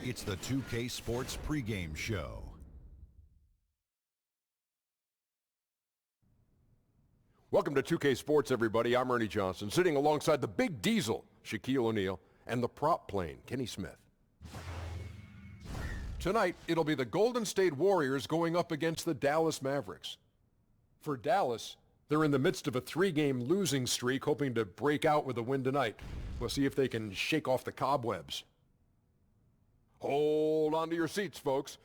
It's the 2K Sports pregame show. Welcome to 2K Sports, everybody. I'm Ernie Johnson, sitting alongside the Big Diesel, Shaquille O'Neal, and the prop plane, Kenny Smith. Tonight, it'll be the Golden State Warriors going up against the Dallas Mavericks. For Dallas, they're in the midst of a 3-game losing streak, hoping to break out with a win tonight. We'll see if they can shake off the cobwebs. Hold on to your seats, folks.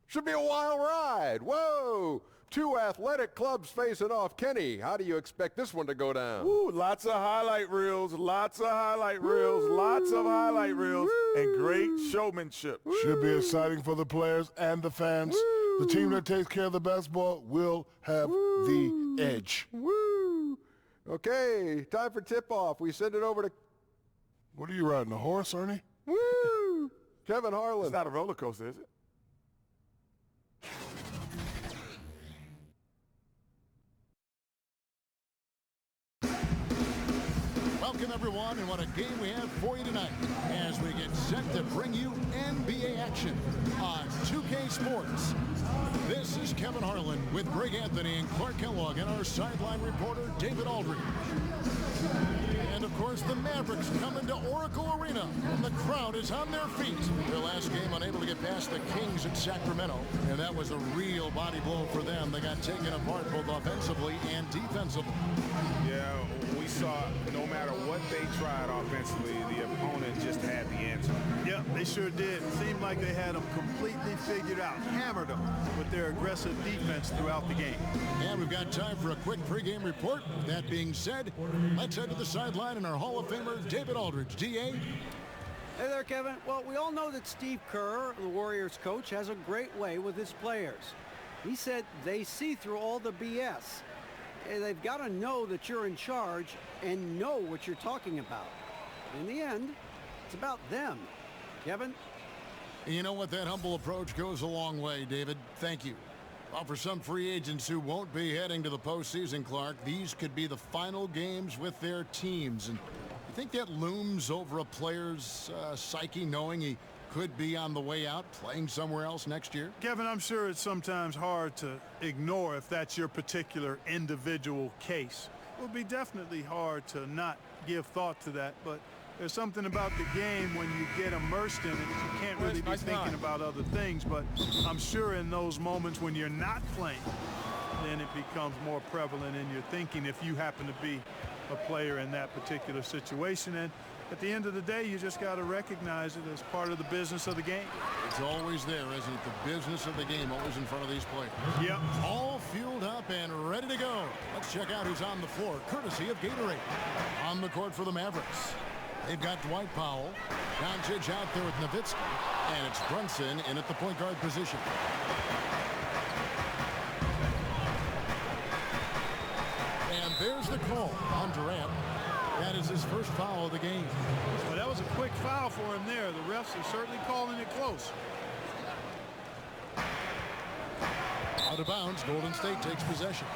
Should be a wild ride. Whoa! 2 athletic clubs facing off. Kenny, how do you expect this one to go down? Ooh, lots of highlight reels, lots of highlight reels, lots of highlight reels, and great showmanship. Should be exciting for the players and the fans. The team that takes care of the basketball will have the edge. Woo! Okay, time for tip-off. We send it over to... What are you riding, a horse, Ernie? Woo! Kevin Harlan. It's not a roller coaster, is it? Welcome, everyone, and what a game we have for you tonight as we get set to bring you NBA action on 2K Sports. This is Kevin Harlan with Greg Anthony and Clark Kellogg and our sideline reporter, David Aldridge. And, of course, the Mavericks coming to Oracle Arena, and the crowd is on their feet. Their last game unable to get past the Kings in Sacramento, and that was a real body blow for them. They got taken apart both offensively and defensively. Yeah, we saw no matter what they tried offensively, the opponent just had the answer. Yep, they sure did. It seemed like they had them completely figured out, hammered them with their aggressive defense throughout the game. And we've got time for a quick pregame report. That being said, let's head to the sideline and our Hall of Famer, David Aldridge. D.A.? Hey there, Kevin. Well, we all know that Steve Kerr, the Warriors coach, has a great way with his players. He said they see through all the BS. They've got to know that you're in charge and know what you're talking about. In the end, it's about them. Kevin? You know what? That humble approach goes a long way, David. Thank you. Well, for some free agents who won't be heading to the postseason, Clark, these could be the final games with their teams. And you think that looms over a player's psyche, knowing he could be on the way out, playing somewhere else next year? Kevin, I'm sure it's sometimes hard to ignore if that's your particular individual case. It would be definitely hard to not give thought to that, but there's something about the game when you get immersed in it, you can't really be thinking about other things. But I'm sure in those moments when you're not playing, then it becomes more prevalent in your thinking if you happen to be a player in that particular situation. And at the end of the day, you just got to recognize it as part of the business of the game. It's always there, isn't it? The business of the game always in front of these players. Yep. All fueled up and ready to go. Let's check out who's on the floor, courtesy of Gatorade. On the court for the Mavericks, they've got Dwight Powell, Doncic out there with Nowitzki, and it's Brunson in at the point guard position. And there's the call on Durant. That is his first foul of the game. Well, that was a quick foul for him there. The refs are certainly calling it close. Out of bounds, Golden State takes possession.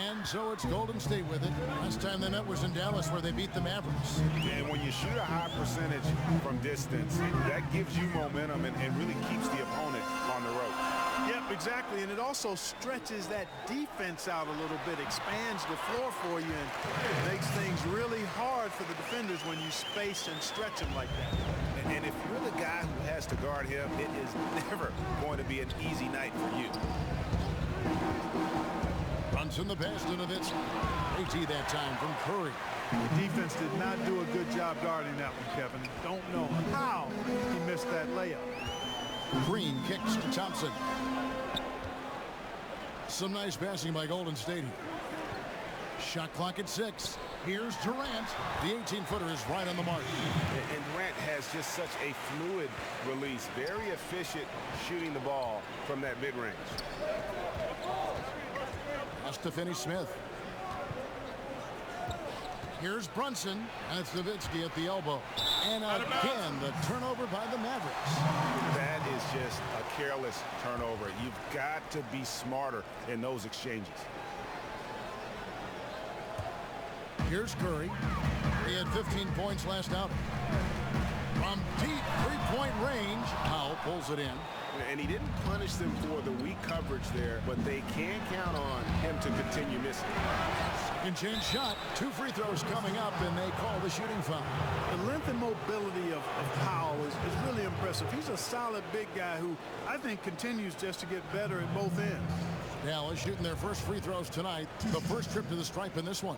And so it's Golden State with it. Last time they met was in Dallas, where they beat the Mavericks. And when you shoot a high percentage from distance, that gives you momentum and really keeps the opponent on the rope. Yep, exactly. And it also stretches that defense out a little bit, expands the floor for you, and makes things really hard for the defenders when you space and stretch them like that. And if you're the guy who has to guard him, it is never going to be an easy night for you. Brunson the pass to Nowitzki. AT that time from Curry. The defense did not do a good job guarding that one, Kevin. Don't know how he missed that layup. Green kicks to Thompson. Some nice passing by Golden State. Shot clock at 6. Here's Durant. The 18-footer is right on the mark. And Durant has just such a fluid release. Very efficient shooting the ball from that mid-range. Pass to Finney-Smith. Here's Brunson. That's Nowitzki at the elbow. And again, the turnover by the Mavericks. That is just a careless turnover. You've got to be smarter in those exchanges. Here's Curry. He had 15 points last outing. From deep three-point range, Powell pulls it in. And he didn't punish them for the weak coverage there, but they can count on him to continue missing. Second chance shot. 2 free throws coming up, and they call the shooting foul. The length and mobility of Powell is really impressive. He's a solid big guy who I think continues just to get better at both ends. Dallas shooting their first free throws tonight. The first trip to the stripe in this one.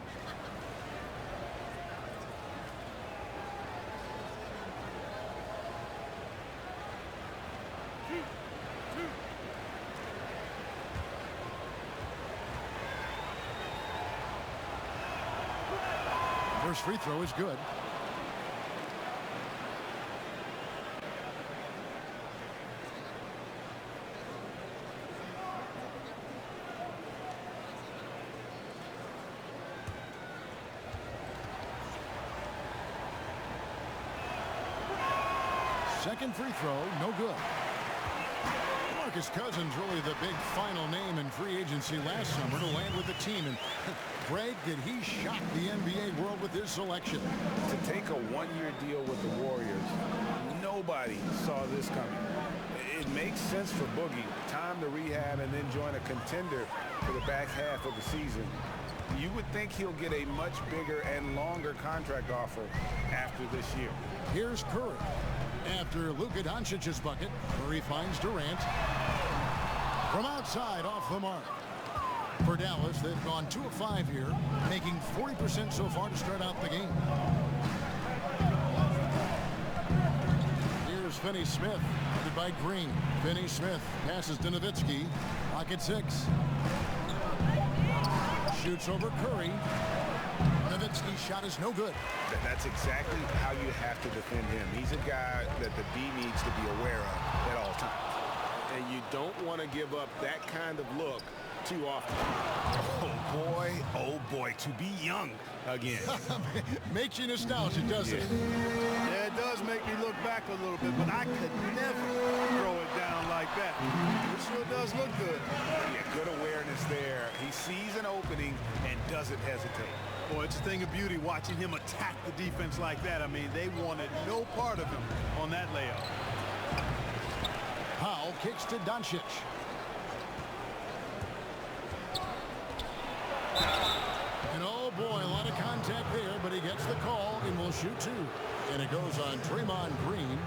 First free throw is good. Second free throw, no good. Marcus Cousins, really the big final name in free agency last summer to land with the team. And Greg, did he shock the NBA world with his selection? To take a one-year deal with the Warriors, nobody saw this coming. It makes sense for Boogie. Time to rehab and then join a contender for the back half of the season. You would think he'll get a much bigger and longer contract offer after this year. Here's Curry. After Luka Doncic's bucket, Curry finds Durant. From outside, off the mark. For Dallas, they've gone 2 of 5 here, making 40% so far to start out the game. Here's Finney-Smith, guarded by Green. Finney-Smith passes to Nowitzki. Pocket 6. Shoots over Curry. Nowitzki's shot is no good. That's exactly how you have to defend him. He's a guy that the D needs to be aware of at all times. And you don't want to give up that kind of look too often. Oh boy, to be young again. Makes you nostalgic, doesn't it? Yeah, it does make me look back a little bit, but I could never throw it down like that. It sure does look good. Yeah, good awareness there. He sees an opening and doesn't hesitate. Boy, it's a thing of beauty watching him attack the defense like that. I mean, they wanted no part of him on that layup. Powell kicks to Doncic. And oh boy, a lot of contact there, but he gets the call and will shoot 2. And it goes on Draymond Green.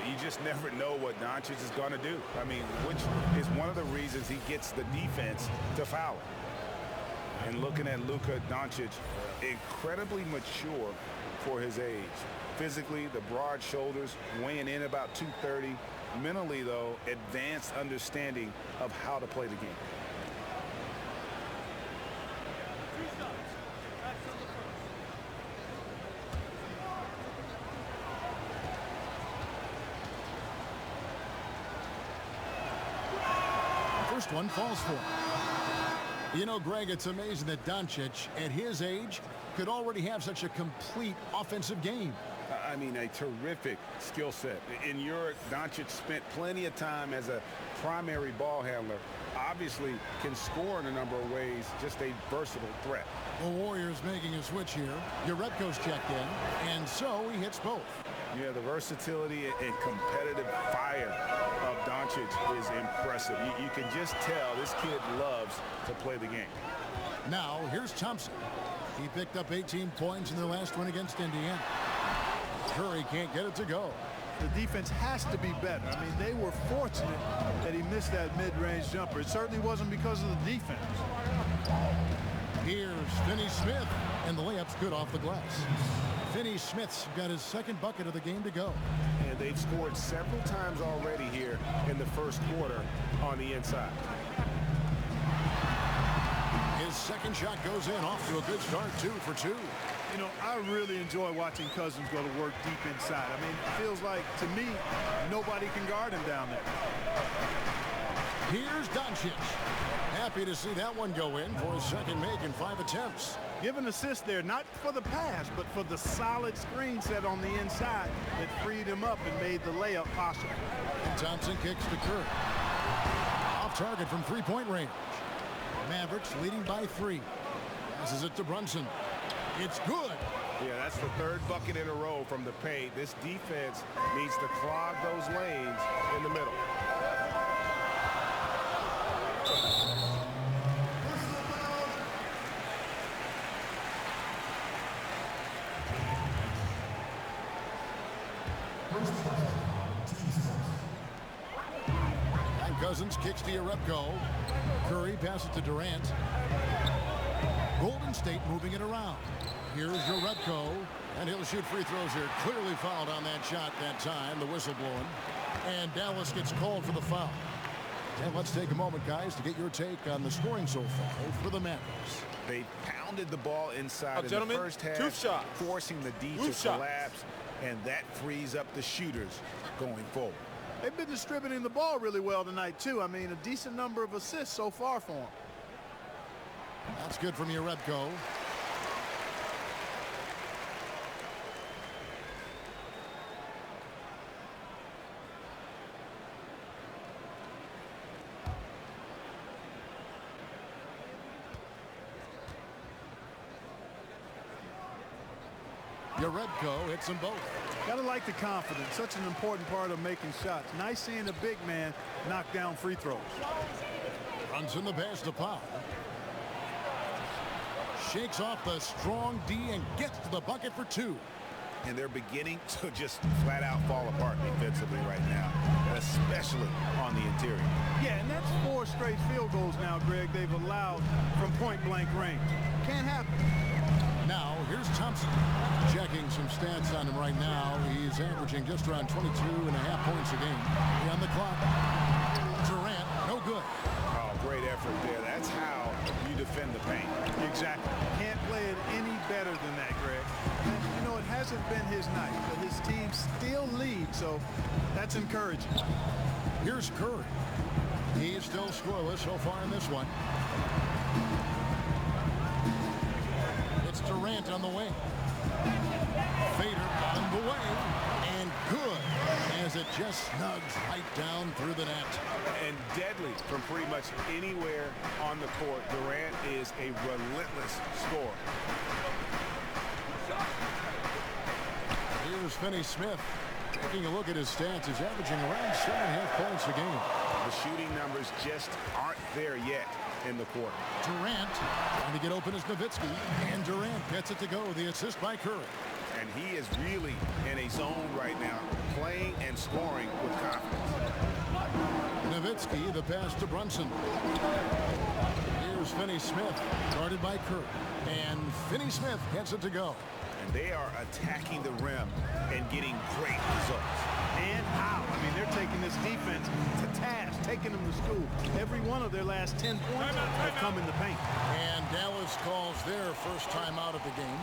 You just never know what Doncic is going to do. I mean, which is one of the reasons he gets the defense to foul him. And looking at Luka Doncic, incredibly mature for his age. Physically, the broad shoulders, weighing in about 230. Mentally, though, advanced understanding of how to play the game. First one falls for him. You know, Greg, it's amazing that Doncic, at his age, could already have such a complete offensive game. I mean, a terrific skill set. In Europe, Doncic spent plenty of time as a primary ball handler. Obviously can score in a number of ways, just a versatile threat. The Warriors making a switch here. Uretko's checked in, and so he hits both. Yeah, the versatility and competitive fire of Doncic is impressive. You can just tell this kid loves to play the game. Now, here's Thompson. He picked up 18 points in their last win against Indiana. Curry can't get it to go. The defense has to be better. I mean, they were fortunate that he missed that mid-range jumper. It certainly wasn't because of the defense. Here's Finney-Smith, and the layup's good off the glass. Finney-Smith's got his second bucket of the game to go. And they've scored several times already here in the first quarter on the inside. His second shot goes in, off to a good start, 2 for 2. You know, I really enjoy watching Cousins go to work deep inside. I mean, it feels like, to me, nobody can guard him down there. Here's Doncic. Happy to see that one go in for his second make in 5 attempts. Give an assist there, not for the pass, but for the solid screen set on the inside that freed him up and made the layup possible. And Thompson kicks to Curry. Off target from three-point range. Mavericks leading by 3. Passes it to Brunson. It's good. Yeah, that's the third bucket in a row from the paint. This defense needs to clog those lanes in the middle. And Cousins kicks to Jerebko. Curry passes to Durant. Golden State moving it around. Here's Jerebko, and he'll shoot free throws here. Clearly fouled on that shot that time, the whistle blowing. And Dallas gets called for the foul. And let's take a moment, guys, to get your take on the scoring so far for the Mavericks. They pounded the ball inside in the first half, forcing the D to collapse, and that frees up the shooters going forward. They've been distributing the ball really well tonight, too. I mean, a decent number of assists so far for them. That's good from Jerebko. Jerebko hits them both. Gotta like the confidence. Such an important part of making shots. Nice seeing a big man knock down free throws. Brunson the pass to Powell. Shakes off the strong D and gets to the bucket for 2. And they're beginning to just flat out fall apart defensively right now, especially on the interior. Yeah, and that's 4 straight field goals now, Greg, they've allowed from point-blank range. Can't happen. Now, here's Thompson. Checking some stats on him right now. He's averaging just around 22.5 points a game. On the clock. Durant, no good. Oh, great effort there. That's how you defend the paint. Exactly. Can't play it any better than that, Greg. And, you know, it hasn't been his night, but his team still leads, so that's encouraging. Here's Curry. He is still scoreless so far in this one. It's Durant on the wing. Fader on the way. And good as it just snugs right down through the net. And deadly from pretty much anywhere on the court. Durant is a relentless scorer. Here's Finney-Smith. Taking a look at his stats, he's averaging around 7.5 points a game. The shooting numbers just aren't there yet in the quarter. Durant trying to get open as Nowitzki, and Durant gets it to go. The assist by Curry. And he is really in a zone right now, playing and scoring with confidence. Nowitzki, the pass to Brunson. Here's Finney-Smith, guarded by Curry. And Finney-Smith gets it to go. And they are attacking the rim and getting great results. And how? I mean, they're taking this defense to task, taking them to school. Every one of their last 10 points have come in the paint. And Dallas calls their first time out of the game.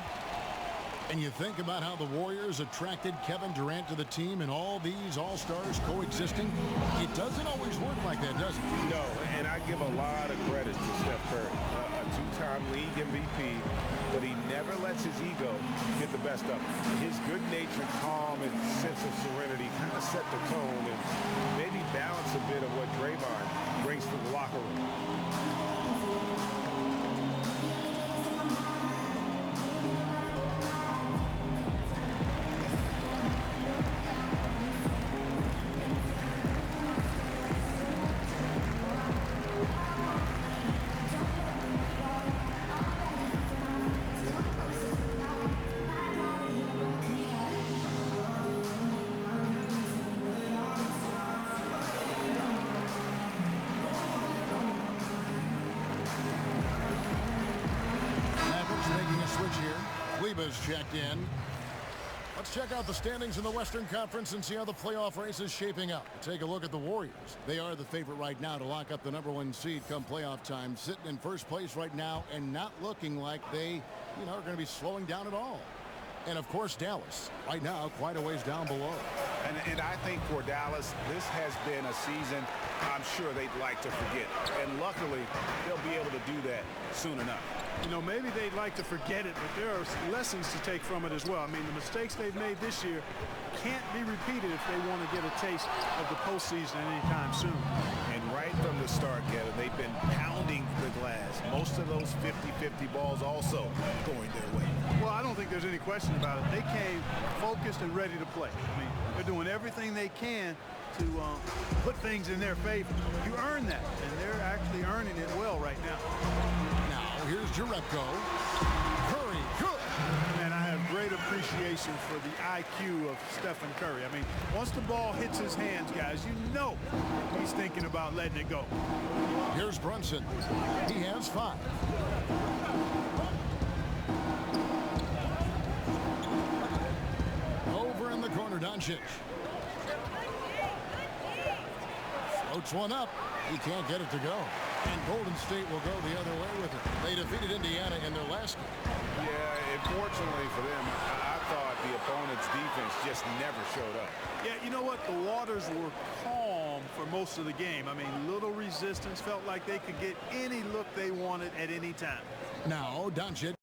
And you think about how the Warriors attracted Kevin Durant to the team and all these all-stars coexisting. It doesn't always work like that, does it? No, and I give a lot of credit to Steph Curry, a two-time league MVP, but he never lets his ego get the best of him. His good-natured, calm, and sense of serenity kind of set the tone and maybe balance a bit of what Draymond brings to the locker room. Checked in. Let's check out the standings in the Western Conference and see how the playoff race is shaping up. Take a look at the Warriors. They are the favorite right now to lock up the #1 seed come playoff time, sitting in first place right now and not looking like they, are going to be slowing down at all. And, of course, Dallas, right now, quite a ways down below. And I think for Dallas, this has been a season I'm sure they'd like to forget. And luckily, they'll be able to do that soon enough. You know, maybe they'd like to forget it, but there are lessons to take from it as well. I mean, the mistakes they've made this year can't be repeated if they want to get a taste of the postseason anytime soon. And right from the start, Kevin, they've been pounding the glass. Most of those 50-50 balls also going their way. Well, I don't think there's any question about it. They came focused and ready to play. I mean, they're doing everything they can to put things in their favor. You earn that, and they're actually earning it well right now. Now, here's Jerebko. Curry, good. And I have great appreciation for the IQ of Stephen Curry. I mean, once the ball hits his hands, guys, you know he's thinking about letting it go. Here's Brunson. He has 5. Over in the corner, Doncic. Floats one up. He can't get it to go. And Golden State will go the other way with it. They defeated Indiana in their last game. Yeah, unfortunately for them, I thought the opponent's defense just never showed up. Yeah, you know what? The waters were calm for most of the game. I mean, little resistance, felt like they could get any look they wanted at any time. Now, Doncic.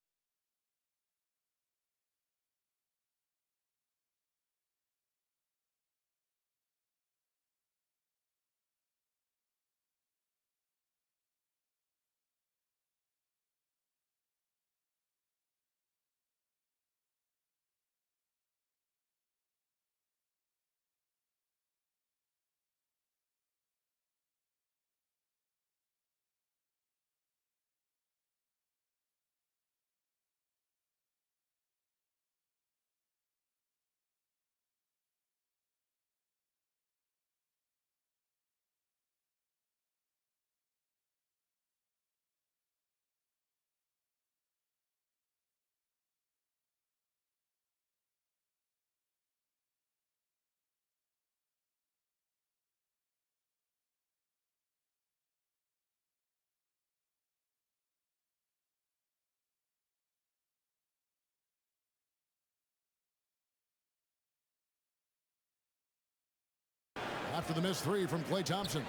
After the missed 3 from Klay Thompson.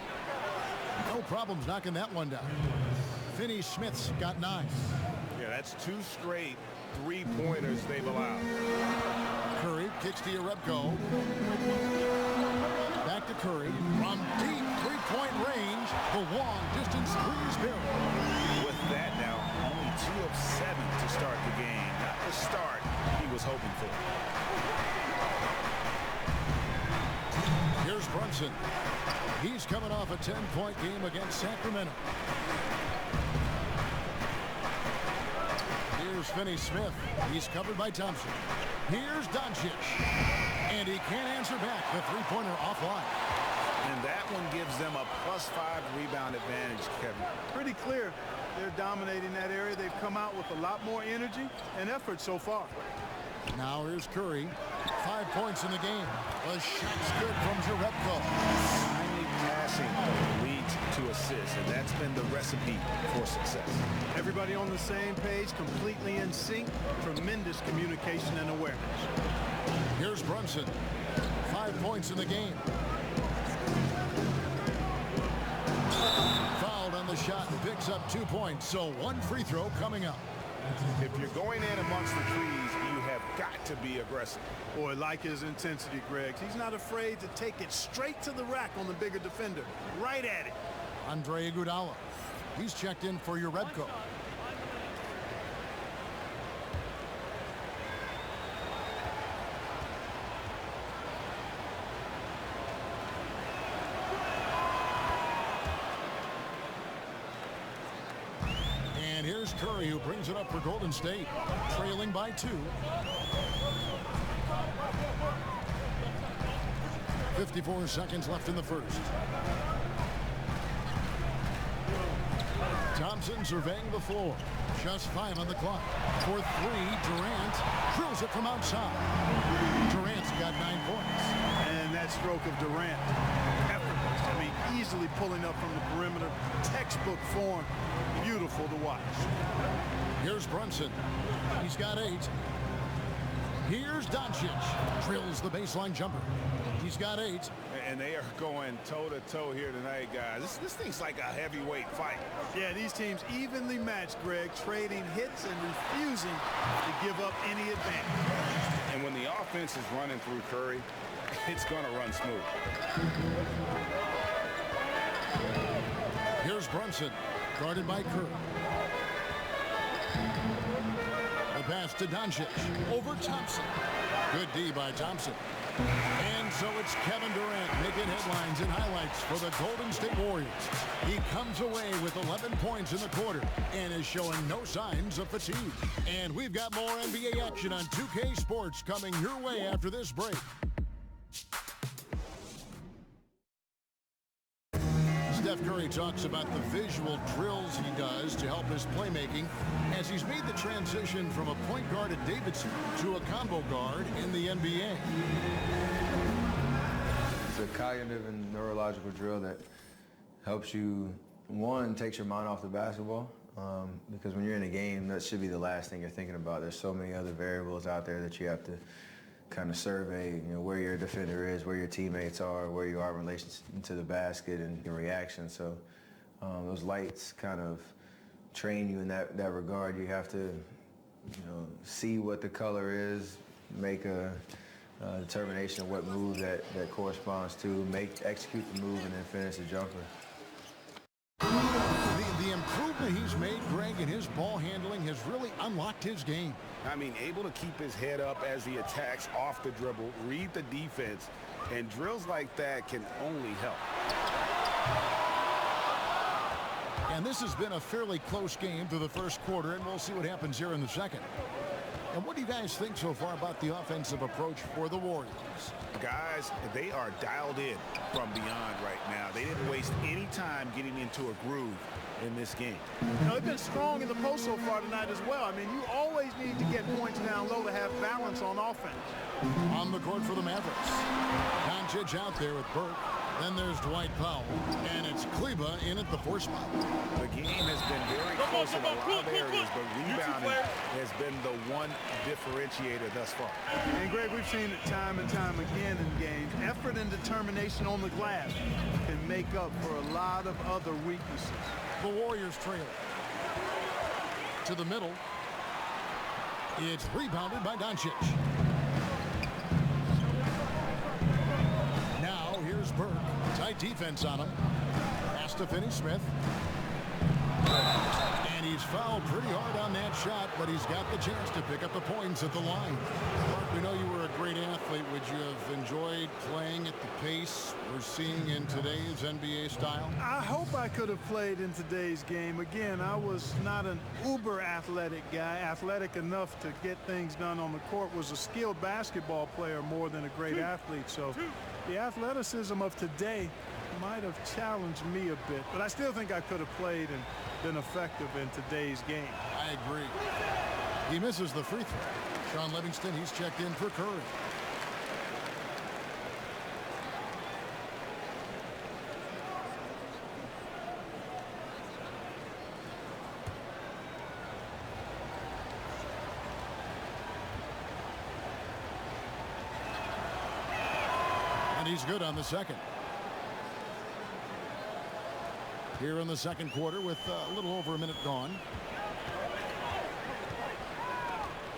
No problems knocking that one down. Finney-Smith's got 9. Yeah, that's 2 straight 3-pointers they've allowed. Curry kicks to Jerebko. Back to Curry. From deep 3-point range, the long distance 3 is built. With that now, only 2 of 7 to start the game. Not the start he was hoping for. Here's Brunson. He's coming off a 10-point game against Sacramento. Here's Finney-Smith. He's covered by Thompson. Here's Doncic. And he can't answer back. The 3-pointer offline. And that one gives them a +5 rebound advantage, Kevin. Pretty clear they're dominating that area. They've come out with a lot more energy and effort so far. Now here's Curry. 5 points in the game. The shot's good from Jerebko. Timely passing leads to assists, and that's been the recipe for success. Everybody on the same page, completely in sync. Tremendous communication and awareness. Here's Brunson. 5 points in the game. Fouled on the shot and picks up 2 points. So 1 free throw coming up. If you're going in amongst the trees, you have got to be aggressive. Boy, like his intensity, Greg. He's not afraid to take it straight to the rack on the bigger defender. Right at it. Andre Iguodala. He's checked in for Jerebko. And here's Curry, who brings it up for Golden State, trailing by 2. 54 seconds left in the first. Thompson surveying the floor. Just 5 on the clock. For 3, Durant drills it from outside. Durant's got 9 points. And that stroke of Durant, effortless. I mean, easily pulling up from the perimeter. Textbook form. Beautiful to watch. Here's Brunson. He's got 8. Here's Doncic. Drills the baseline jumper. He's got 8. And they are going toe-to-toe here tonight, guys. This thing's like a heavyweight fight. Yeah, these teams evenly matched, Greg, trading hits and refusing to give up any advantage. And when the offense is running through Curry, it's going to run smooth. Here's Brunson, guarded by Kerr. The pass to Doncic, over Thompson. Good D by Thompson. And so it's Kevin Durant making headlines and highlights for the Golden State Warriors. He comes away with 11 points in the quarter and is showing no signs of fatigue. And we've got more NBA action on 2K Sports coming your way after this break. Steph Curry talks about the visual drills he does to help his playmaking as he's made the transition from a point guard at Davidson to a combo guard in the NBA. It's a cognitive and neurological drill that helps you, one, takes your mind off the basketball, because when you're in a game, that should be the last thing you're thinking about. There's so many other variables out there that you have to kind of survey, where your defender is, where your teammates are, where you are in relation to the basket and your reaction. So those lights kind of train you in that regard. You have to, see what the color is, make a determination of what move that corresponds to, execute the move, and then finish the jumper. The improvement he's made, Greg, in his ball handling has really unlocked his game. I mean, able to keep his head up as he attacks off the dribble, read the defense, and drills like that can only help. And this has been a fairly close game through the first quarter, and we'll see what happens here in the second. And what do you guys think so far about the offensive approach for the Warriors? Guys, they are dialed in from beyond right now. They didn't waste any time getting into a groove in this game. They've been strong in the post so far tonight as well. I mean, you always need to get points down low to have balance on offense. On the court for the Mavericks. Doncic out there with Burke. Then there's Dwight Powell. And it's Kleba in at the 4 spot. The game has been very close in a lot of areas, but rebounding has been the one differentiator thus far. And Greg, we've seen it time and time again in games. Effort and determination on the glass can make up for a lot of other weaknesses. The Warriors trail. To the middle. It's rebounded by Doncic. Now here's Burke. Tight defense on him. Pass to Finney-Smith. And he's fouled pretty hard on that shot, but he's got the chance to pick up the points at the line. Mark, we know you were a great athlete. Would you have enjoyed playing at the pace we're seeing in today's NBA style? I hope I could have played in today's game. Again, I was not an uber athletic guy. Athletic enough to get things done on the court, was a skilled basketball player more than a great athlete. So the athleticism of today might have challenged me a bit, but I still think I could have played and been effective in today's game. I agree. He misses the free throw. Sean Livingston, he's checked in for Curry. And he's good on the second. Here in the second quarter with a little over a minute gone.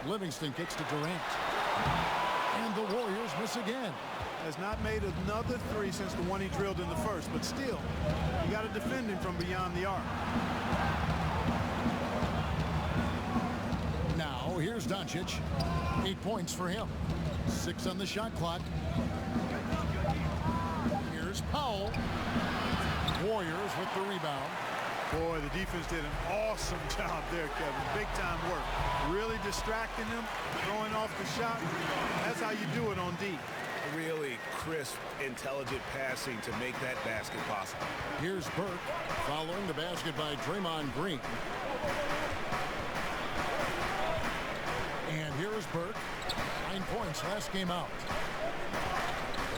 Livingston kicks to Durant. And the Warriors miss again. Has not made another three since the one he drilled in the first, but still, you got to defend him from beyond the arc. Now, here's Doncic. 8 points for him. 6 on the shot clock. Here's Powell. Warriors with the rebound. Boy, the defense did an awesome job there, Kevin. Big time work. Really distracting him, throwing off the shot. That's how you do it on D. Really crisp, intelligent passing to make that basket possible. Here's Burke following the basket by Draymond Green. And here is Burke. 9 points last game out.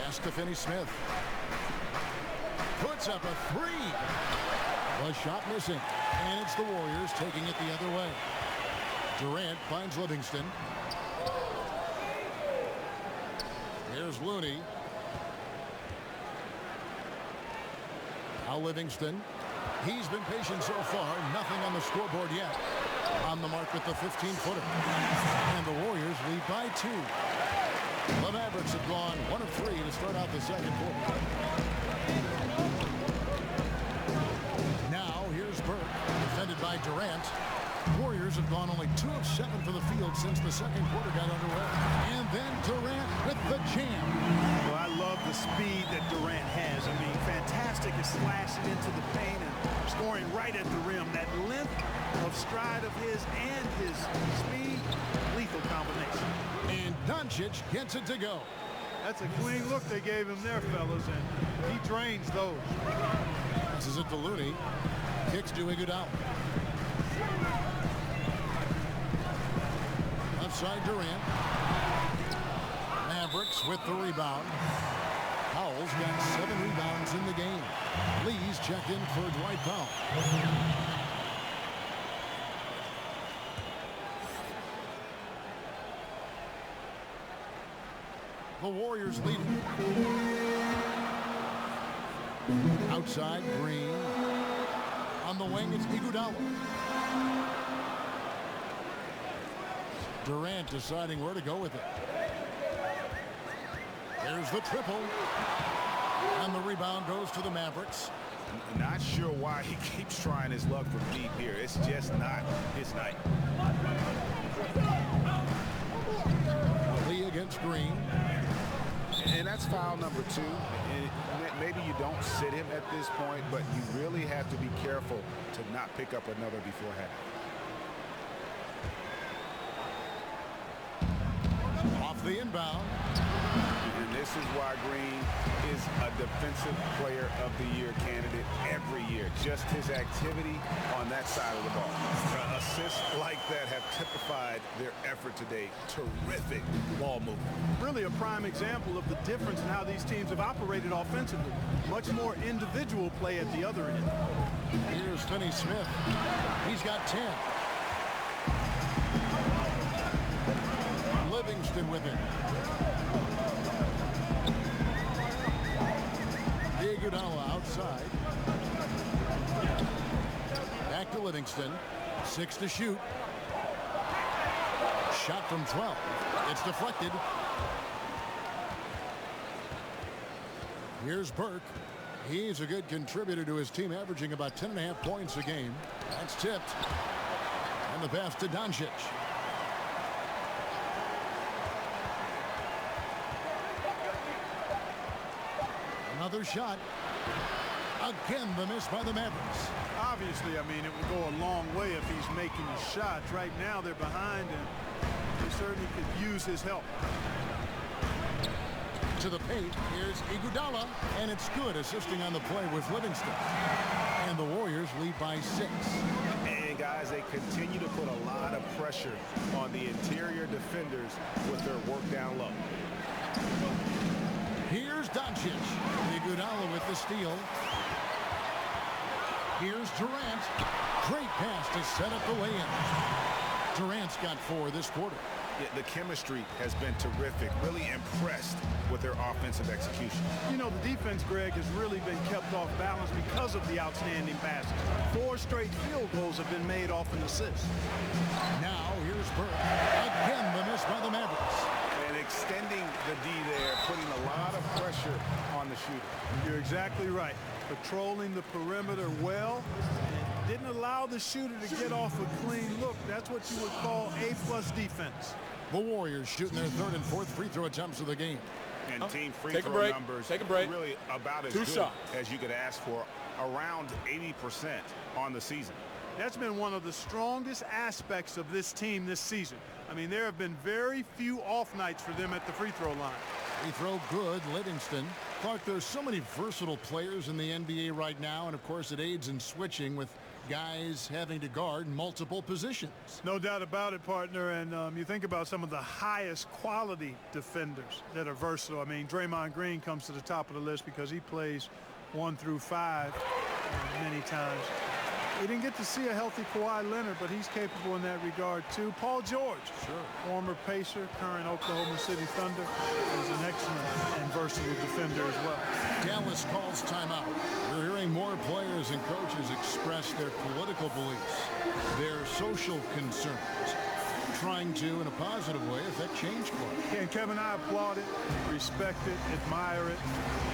Pass to Finney-Smith. Puts up a 3. The shot missing. And it's the Warriors taking it the other way. Durant finds Livingston. Here's Looney. Now Livingston. He's been patient so far. Nothing on the scoreboard yet. On the mark with the 15-footer. And the Warriors lead by 2. The Mavericks have gone 1 of 3 to start out the second quarter. Now here's Burke, defended by Durant. Warriors have gone only 2 of 7 for the field since the second quarter got underway. And then Durant with the jam. Well, I love the speed that Durant has. I mean, fantastic at slashing into the paint and scoring right at the rim. That length of stride of his and his speed, lethal combination. And Doncic gets it to go. That's a clean look they gave him there, fellas, and he drains those. This is it to Looney. Kicks to Iguodala. Left side Durant. Mavericks with the rebound. Powell's got 7 rebounds in the game. Lee's checked in for Dwight Powell. The Warriors lead. Outside, Green. On the wing, it's Iguodala. Durant deciding where to go with it. There's the triple. And the rebound goes to the Mavericks. Not sure why he keeps trying his luck from deep here. It's just not his night. Lee against Green. And that's foul number 2. And maybe you don't sit him at this point, but you really have to be careful to not pick up another before half. Off the inbound. And this is why Green is a defensive player of the year candidate every year. Just his activity on that side of the ball. Assists like that have typified their effort today. Terrific ball movement. Really a prime example of the difference in how these teams have operated offensively. Much more individual play at the other end. Here's Finney-Smith. He's got 10. Livingston with it. Iguodala outside. Back to Livingston. 6 to shoot. Shot from 12. It's deflected. Here's Burke. He's a good contributor to his team, averaging about 10.5 points a game. That's tipped. And the pass to Doncic. Another shot. Again, the miss by the Mavericks. Obviously, I mean, it would go a long way if he's making his shots. Right now, they're behind, and they certainly could use his help. To the paint, here's Iguodala, and it's good, assisting on the play with Livingston. And the Warriors lead by 6. And guys, they continue to put a lot of pressure on the interior defenders with their work down low. Here's Doncic. Iguodala with the steal. Here's Durant. Great pass to set up the lay-in. Durant's got 4 this quarter. Yeah, the chemistry has been terrific. Really impressed with their offensive execution. You know, the defense, Greg, has really been kept off balance because of the outstanding passes. 4 straight field goals have been made off an assist. Now here's Burke. Again, the miss by the Mavericks. And extending the D there, putting a lot of pressure on the shooter. You're exactly right. Patrolling the perimeter well. Didn't allow the shooter to get off a clean look. That's what you would call A+ defense. The Warriors shooting their 3rd and 4th free throw attempts of the game. And team free throw numbers really about as good as you could ask for, around 80% on the season. That's been one of the strongest aspects of this team this season. I mean, there have been very few off nights for them at the free throw line. Free throw good, Livingston. Clark, there's so many versatile players in the NBA right now, and of course it aids in switching with guys having to guard multiple positions. No doubt about it, partner. And you think about some of the highest quality defenders that are versatile. I mean, Draymond Green comes to the top of the list because he plays 1 through 5 many times. We didn't get to see a healthy Kawhi Leonard, but he's capable in that regard too. Paul George, former Pacer, current Oklahoma City Thunder, is an excellent and versatile defender as well. Dallas calls timeout. We're hearing more players and coaches express their political beliefs, their social concerns, trying to, in a positive way, affect change for it. Yeah, and Kevin, I applaud it, respect it, admire it,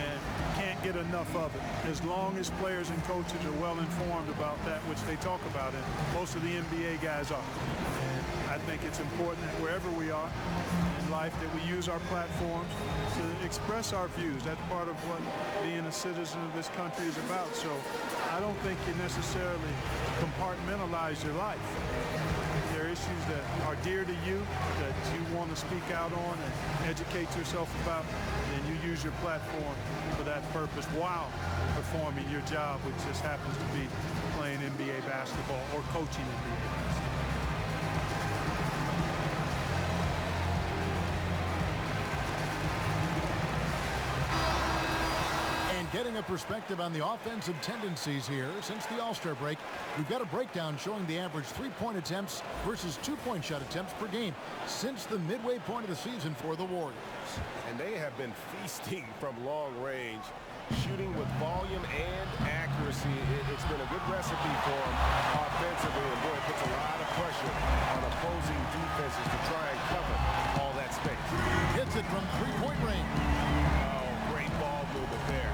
and can't get enough of it. As long as players and coaches are well informed about that which they talk about, and most of the NBA guys are. And I think it's important that wherever we are in life that we use our platforms to express our views. That's part of what being a citizen of this country is about. So I don't think you necessarily compartmentalize your life. If there are issues that are dear to you, that you want to speak out on and educate yourself about, then you use your platform for that purpose while performing your job, which just happens to be playing NBA basketball or coaching NBA basketball. Getting a perspective on the offensive tendencies here since the All-Star break, we've got a breakdown showing the average three-point attempts versus two-point shot attempts per game since the midway point of the season for the Warriors. And they have been feasting from long range, shooting with volume and accuracy. It's been a good recipe for them offensively, and boy, it puts a lot of pressure on opposing defenses to try and cover all that space. Hits it from three-point range. Oh, great ball movement there.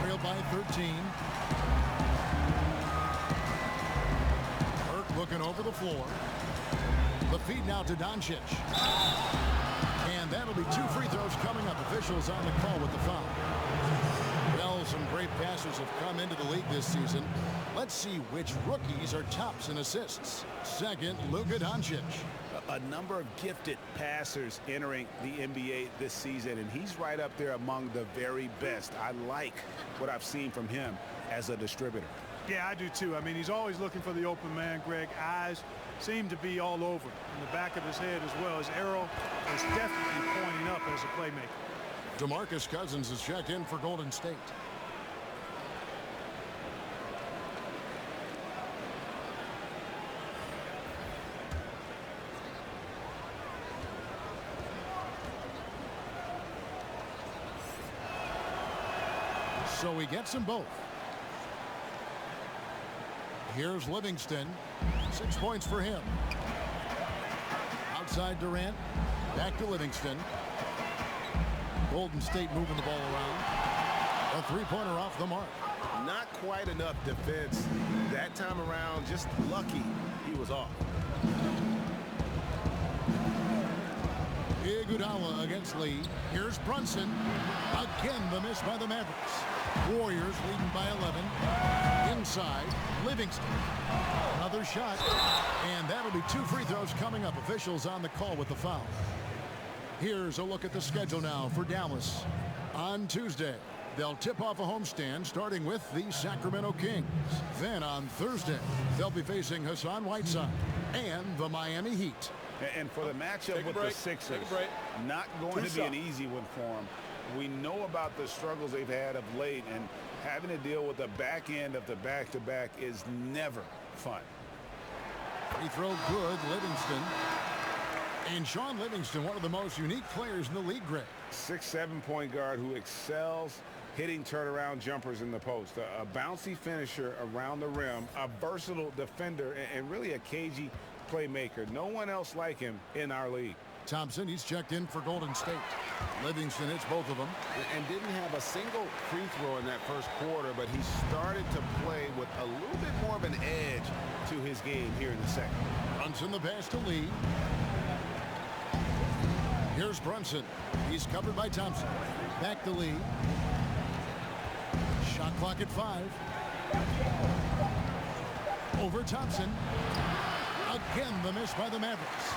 Trailed by 13. Burke looking over the floor. The feed now to Doncic. And that'll be 2 free throws coming up. Officials on the call with the foul. Well, some great passers have come into the league this season. Let's see which rookies are tops in assists. Second, Luka Doncic. A number of gifted passers entering the NBA this season, and he's right up there among the very best. I like what I've seen from him as a distributor. Yeah, I do too. I mean, he's always looking for the open man, Greg. Eyes seem to be all over in the back of his head as well. His arrow is definitely pointing up as a playmaker. DeMarcus Cousins is checked in for Golden State. So he gets them both. Here's Livingston. 6 points for him. Outside Durant. Back to Livingston. Golden State moving the ball around. A three-pointer off the mark. Not quite enough defense that time around. Just lucky he was off. Iguodala against Lee. Here's Brunson. Again, the miss by the Mavericks. Warriors leading by 11. Inside, Livingston. Another shot. And that'll be 2 free throws coming up. Officials on the call with the foul. Here's a look at the schedule now for Dallas. On Tuesday, they'll tip off a homestand starting with the Sacramento Kings. Then on Thursday, they'll be facing Hassan Whiteside and the Miami Heat. And for the matchup with the Sixers, not going to be an easy one for them. We know about the struggles they've had of late, and having to deal with the back end of the back-to-back is never fun. Free throw good, Livingston. And Sean Livingston, one of the most unique players in the league, Greg. 6'7" point guard who excels hitting turnaround jumpers in the post. A bouncy finisher around the rim, a versatile defender, and really a cagey playmaker. No one else like him in our league. Thompson, he's checked in for Golden State. Livingston hits both of them. And didn't have a single free throw in that first quarter, but he started to play with a little bit more of an edge to his game here in the second. Brunson the pass to Lee. Here's Brunson. He's covered by Thompson. Back to Lee. Shot clock at 5. Over Thompson. Again, the miss by the Mavericks.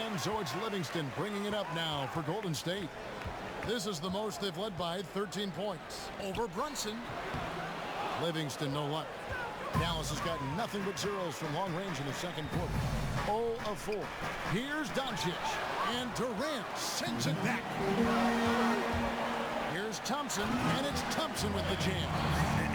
And so it's Livingston bringing it up now for Golden State. This is the most they've led by 13 points. Over Brunson. Livingston, no luck. Dallas has got nothing but zeros from long range in the second quarter. 0 of 4. Here's Doncic. And Durant sends it back. Here's Thompson, and it's Thompson with the jam.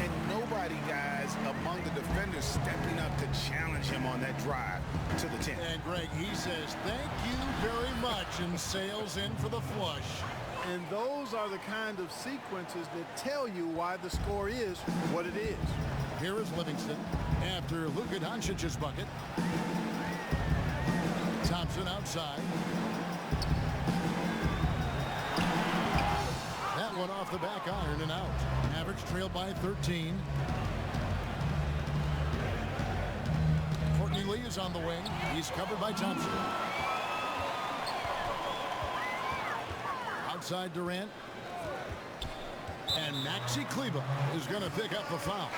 And nobody nobody, guys, among the defenders stepping up to challenge him on that drive to the 10. And Greg, he says, thank you very much, and sails in for the flush. And those are the kind of sequences that tell you why the score is what it is. Here is Livingston after Luka Doncic's bucket. Thompson outside. That one off the back iron and out. Mavericks trailed by 13. Courtney Lee is on the wing. He's covered by Thompson. Outside Durant. And Maxi Kleber is going to pick up the foul.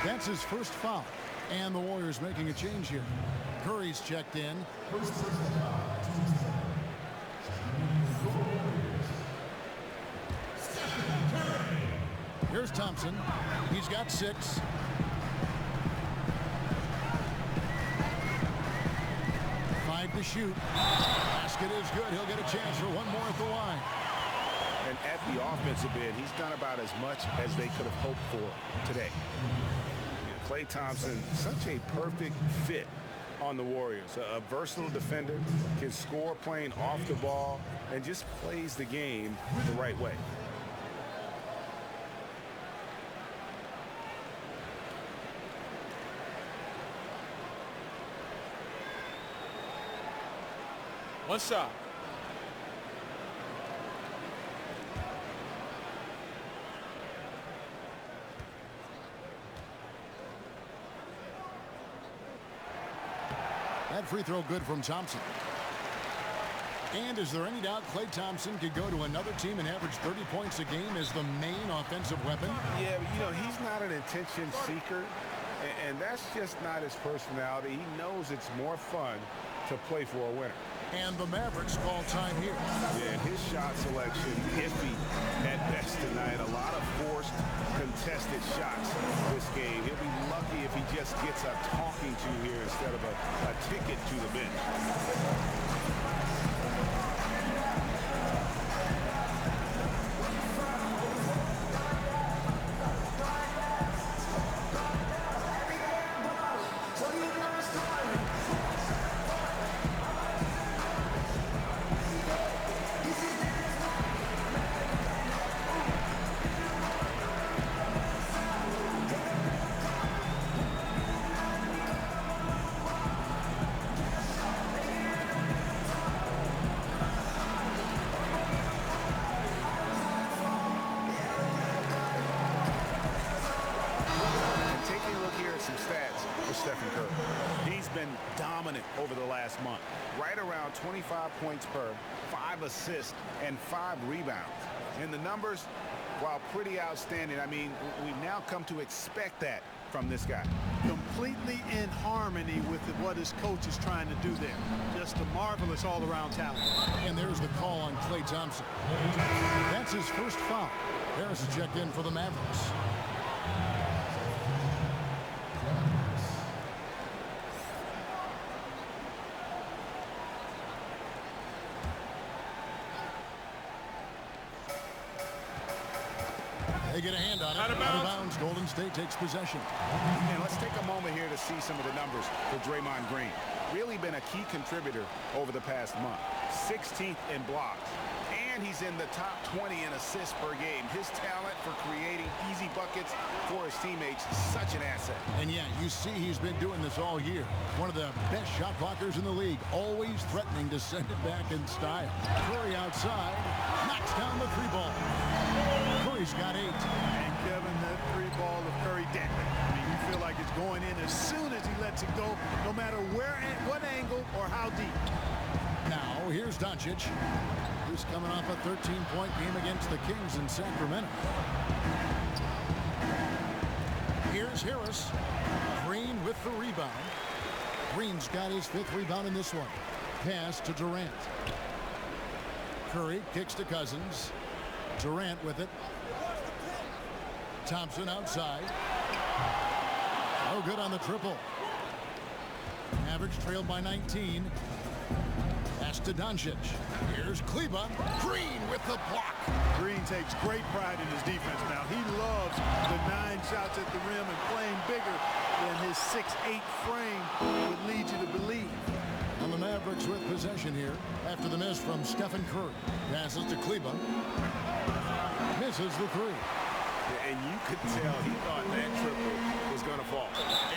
That's his first foul. And the Warriors making a change here. Curry's checked in. Here's Thompson. He's got 6. Five to shoot. Basket is good. He'll get a chance for one more at the line. And at the offensive end, he's done about as much as they could have hoped for today. Klay Thompson, such a perfect fit on the Warriors. A versatile defender, can score playing off the ball, and just plays the game the right way. One shot. That free throw good from Thompson. And is there any doubt Klay Thompson could go to another team and average 30 points a game as the main offensive weapon? Yeah, but, he's not an attention seeker, and that's just not his personality. He knows it's more fun to play for a winner. And the Mavericks call time here. Yeah, his shot selection iffy at best tonight. A lot of forced, contested shots this game. He'll be lucky if he just gets a talking to here instead of a ticket to the bench. He's been dominant over the last month. Right around 25 points per, 5 assists, and 5 rebounds. And the numbers, while pretty outstanding, I mean, we've now come to expect that from this guy. Completely in harmony with what his coach is trying to do there. Just a marvelous all-around talent. And there's the call on Klay Thompson. That's his first foul. Harris is checked in for the Mavericks. They get a hand on it. Out of bounds. Golden State takes possession. And let's take a moment here to see some of the numbers for Draymond Green. Really been a key contributor over the past month. 16th in blocks. And he's in the top 20 in assists per game. His talent for creating easy buckets for his teammates is such an asset. And yeah, you see he's been doing this all year. One of the best shot blockers in the league, always threatening to send it back in style. Curry outside, knocks down the 3-ball. Curry's got 8. And Kevin, that 3-ball of Curry dead. I mean, you feel like it's going in as soon as he lets it go, no matter where, at what angle, or how deep. Now, here's Doncic, who's coming off a 13-point game against the Kings in Sacramento. Here's Harris. Green with the rebound. Green's got his 5th rebound in this one. Pass to Durant. Curry kicks to Cousins. Durant with it. Thompson outside. No good on the triple. Mavericks trailed by 19. pass to Doncic. Here's Kleba. Green with the block. Green takes great pride in his defense now. He loves the 9 shots at the rim and playing bigger than his 6'8" frame would lead you to believe. And the Mavericks with possession here after the miss from Stephen Curry. Passes to Kleba. Misses the 3. And you could tell he thought that triple was going to fall.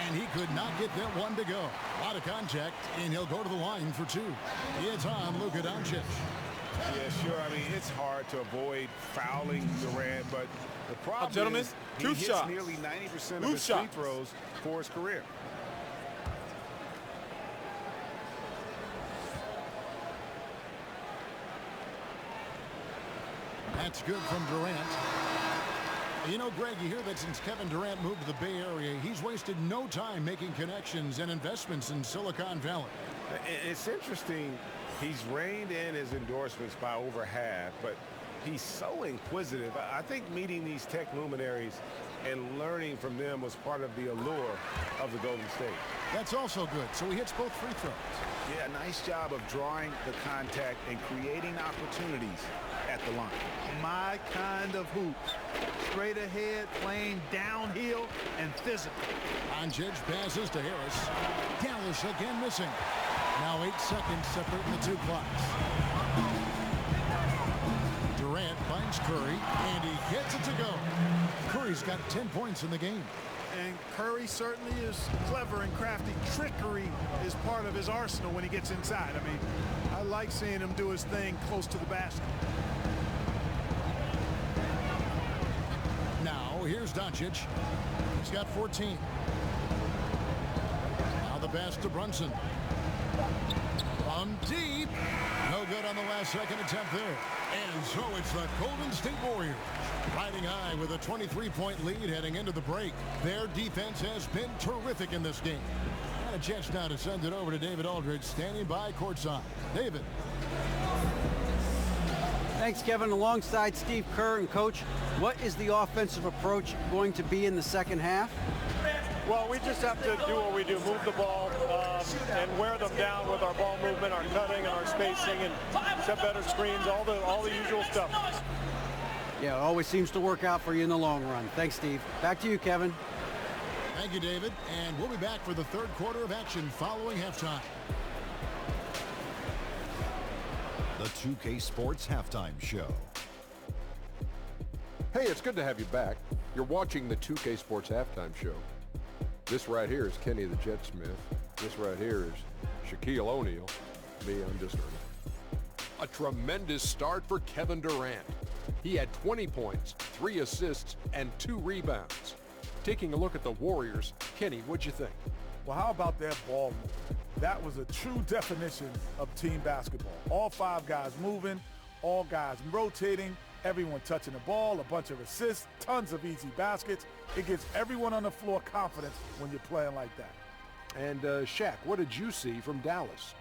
And he could not get that one to go. A lot of contact, and he'll go to the line for 2. It's on Luka Doncic. Yeah, sure. I mean, it's hard to avoid fouling Durant, but the problem is he hits nearly 90% of his free throws for his career. That's good from Durant. You know, Greg, you hear that since Kevin Durant moved to the Bay Area, he's wasted no time making connections and investments in Silicon Valley. It's interesting. He's reined in his endorsements by over half, but he's so inquisitive. I think meeting these tech luminaries and learning from them was part of the allure of the Golden State. That's also good. So he hits both free throws. Yeah, nice job of drawing the contact and creating opportunities at the line. My kind of hoop. Straight ahead, playing downhill and physical. Doncic passes to Harris. Dallas again missing. Now 8 seconds separating the 2 clocks. Durant finds Curry, and he gets it to go. Curry's got 10 points in the game. And Curry certainly is clever and crafty. Trickery is part of his arsenal when he gets inside. I mean, I like seeing him do his thing close to the basket. Now, here's Doncic. He's got 14. Now the pass to Brunson. From deep. No good on the last second attempt there. And so it's the Golden State Warriors riding high with a 23-point lead heading into the break. Their defense has been terrific in this game. And a chance now to send it over to David Aldridge, standing by courtside. David. Thanks, Kevin. Alongside Steve Kerr and Coach, what is the offensive approach going to be in the second half? Well, we just have to do what we do, move the ball and wear them down with our ball movement, our cutting, and our spacing, and set better screens, all the usual stuff. Yeah, it always seems to work out for you in the long run. Thanks, Steve. Back to you, Kevin. Thank you, David. And we'll be back for the third quarter of action following halftime. The 2K Sports Halftime Show. Hey, it's good to have you back. You're watching the 2K Sports Halftime Show. This right here is Kenny the Jet Smith. This right here is Shaquille O'Neal. Me, I'm just Ernie. A tremendous start for Kevin Durant. He had 20 points, 3 assists, and 2 rebounds. Taking a look at the Warriors, Kenny, what'd you think? Well, how about that ball movement? That was a true definition of team basketball. All 5 guys moving, all guys rotating, everyone touching the ball, a bunch of assists, tons of easy baskets. It gives everyone on the floor confidence when you're playing like that. And Shaq, what did you see from Dallas?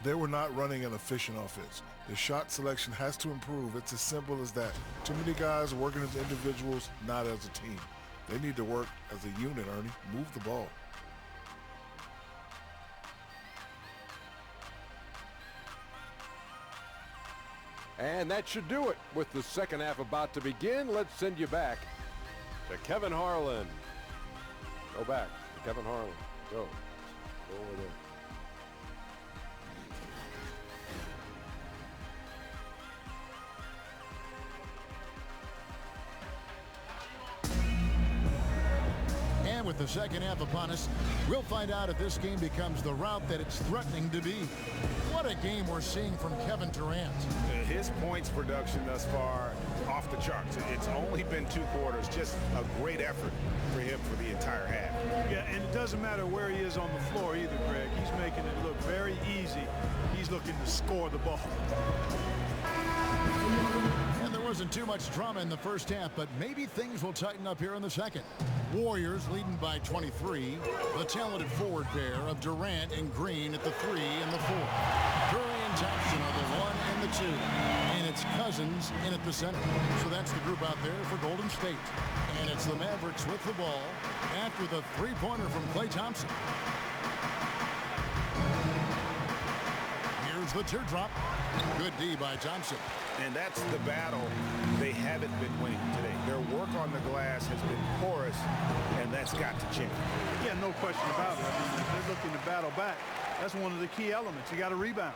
They were not running an efficient offense. The shot selection has to improve. It's as simple as that. Too many guys working as individuals, not as a team. They need to work as a unit, Ernie. Move the ball. And that should do it. With the second half about to begin, let's send you back to Kevin Harlan. Go back to Kevin Harlan. Go. Go over there. And with the second half upon us, we'll find out if this game becomes the route that it's threatening to be. What a game we're seeing from Kevin Durant. His points production thus far off the charts. It's only been 2 quarters. Just a great effort for him for the entire half. Yeah, and it doesn't matter where he is on the floor either, Greg. He's making it look very easy. He's looking to score the ball. And there wasn't too much drama in the first half, but maybe things will tighten up here in the second. Warriors leading by 23. The talented forward pair of Durant and Green at the 3 and the 4. Curry and Thompson are the 1 and the 2. And it's Cousins in at the center. So that's the group out there for Golden State. And it's the Mavericks with the ball after the 3-pointer from Klay Thompson. Here's lands the teardrop. Good D by Thompson. And that's the battle they haven't been winning today. Their work on the glass has been porous, and that's got to change. Yeah, no question about it. I mean, if they're looking to battle back, that's one of the key elements. You got to rebound.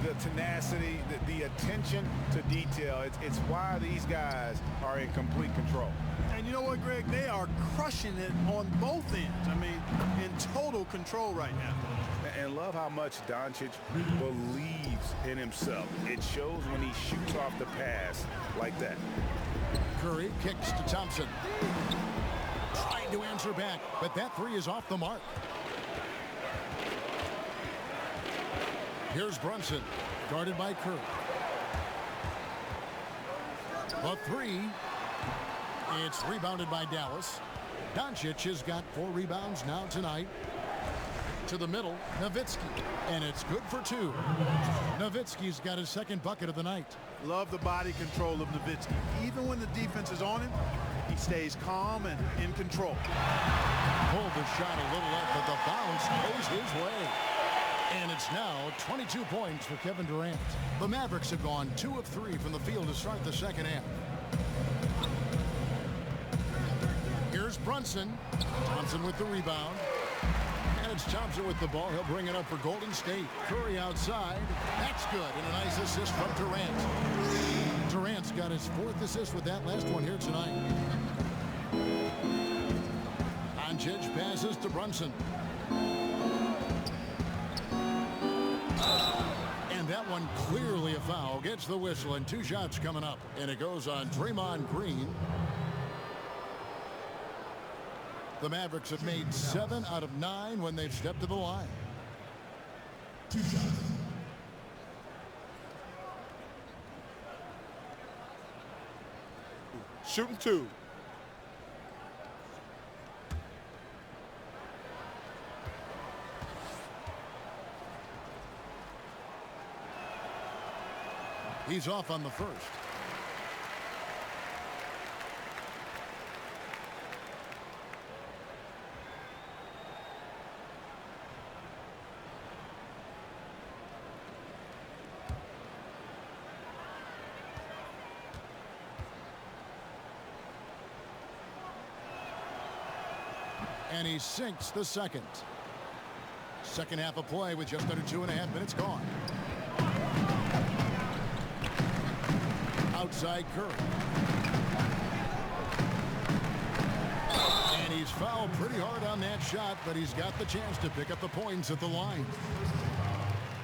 The tenacity, the attention to detail, it's why these guys are in complete control. And you know what, Greg? They are crushing it on both ends. I mean, in total control right now. And love how much Doncic believes in himself. It shows when he shoots off the pass like that. Curry kicks to Thompson. Trying to answer back, but that three is off the mark. Here's Brunson, guarded by Curry. A three. It's rebounded by Dallas. Doncic has got 4 rebounds now tonight. To the middle, Nowitzki, and it's good for 2. Nowitzki's got his second bucket of the night. Love the body control of Nowitzki. Even when the defense is on him, he stays calm and in control. Pulled the shot a little up, but the bounce goes his way. And it's now 22 points for Kevin Durant. The Mavericks have gone 2 of 3 from the field to start the second half. Here's Brunson. Thompson with the rebound. And it's Thompson with the ball. He'll bring it up for Golden State. Curry outside. That's good. And a nice assist from Durant. Durant's got his 4th assist with that last one here tonight. Doncic passes to Brunson. And that one clearly a foul. Gets the whistle and 2 shots coming up. And it goes on Draymond Green. The Mavericks have made 7 out of 9 when they've stepped to the line. 2 shots. Shooting 2. He's off on the first. And he sinks the second. Second half of play with just under 2.5 minutes gone. Outside Curry. And he's fouled pretty hard on that shot, but he's got the chance to pick up the points at the line.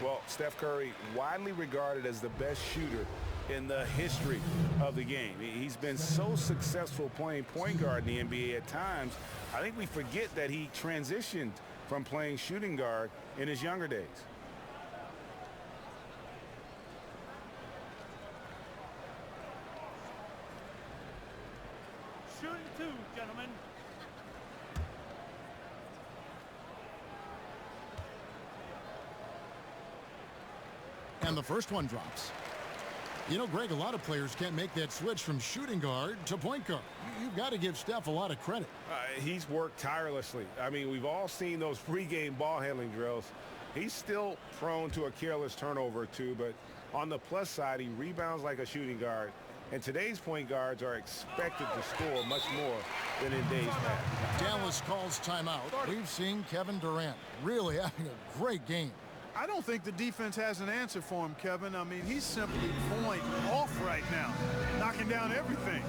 Well, Steph Curry, widely regarded as the best shooter in the history of the game. He's been so successful playing point guard in the NBA at times. I think we forget that he transitioned from playing shooting guard in his younger days. Shooting 2, gentlemen. And the first one drops. You know, Greg, a lot of players can't make that switch from shooting guard to point guard. You've got to give Steph a lot of credit. He's worked tirelessly. I mean, we've all seen those pregame ball handling drills. He's still prone to a careless turnover or two, but on the plus side, he rebounds like a shooting guard. And today's point guards are expected to score much more than in days past. Dallas calls timeout. We've seen Kevin Durant really having a great game. I don't think the defense has an answer for him, Kevin. I mean, he's simply point off right now, knocking down everything.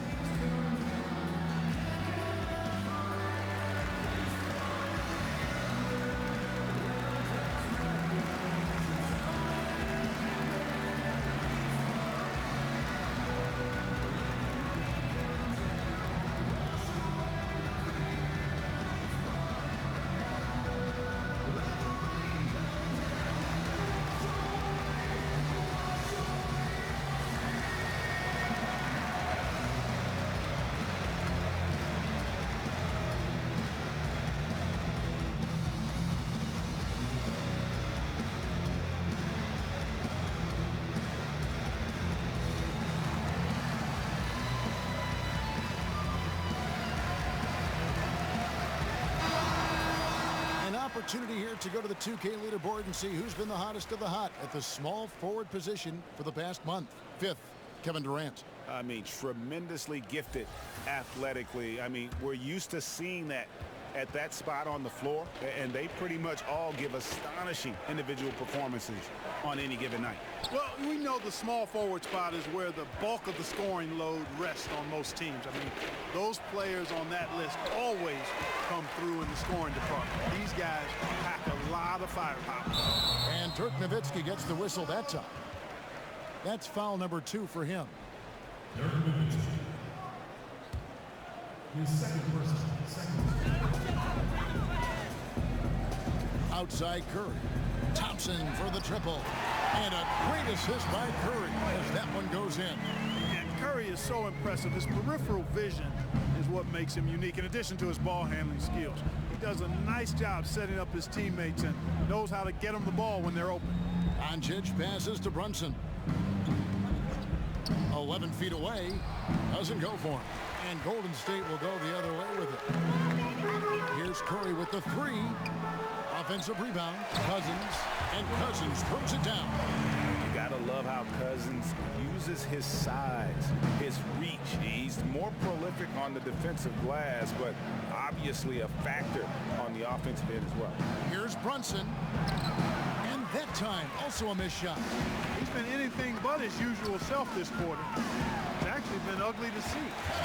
opportunity here to go to the 2K leaderboard and see who's been the hottest of the hot at the small forward position for the past month. 5th, Kevin Durant. I mean, tremendously gifted athletically. I mean, we're used to seeing that at that spot on the floor, and they pretty much all give astonishing individual performances on any given night. Well, we know the small forward spot is where the bulk of the scoring load rests on most teams. I mean, those players on that list always come through in the scoring department. These guys pack a lot of firepower. And Dirk Nowitzki gets the whistle that time. That's foul number 2 for him. Outside Curry. Thompson for the triple. And a great assist by Curry as that one goes in. And Curry is so impressive. His peripheral vision is what makes him unique, in addition to his ball handling skills. He does a nice job setting up his teammates and knows how to get them the ball when they're open. Doncic passes to Brunson. 11 feet away. Doesn't go for him. And Golden State will go the other way with it. Here's Curry with the 3. Offensive rebound. Cousins. And Cousins throws it down. You gotta love how Cousins uses his size, his reach. He's more prolific on the defensive glass, but obviously a factor on the offensive end as well. Here's Brunson. And that time, also a missed shot. He's been anything but his usual self this quarter. It's actually been ugly to see.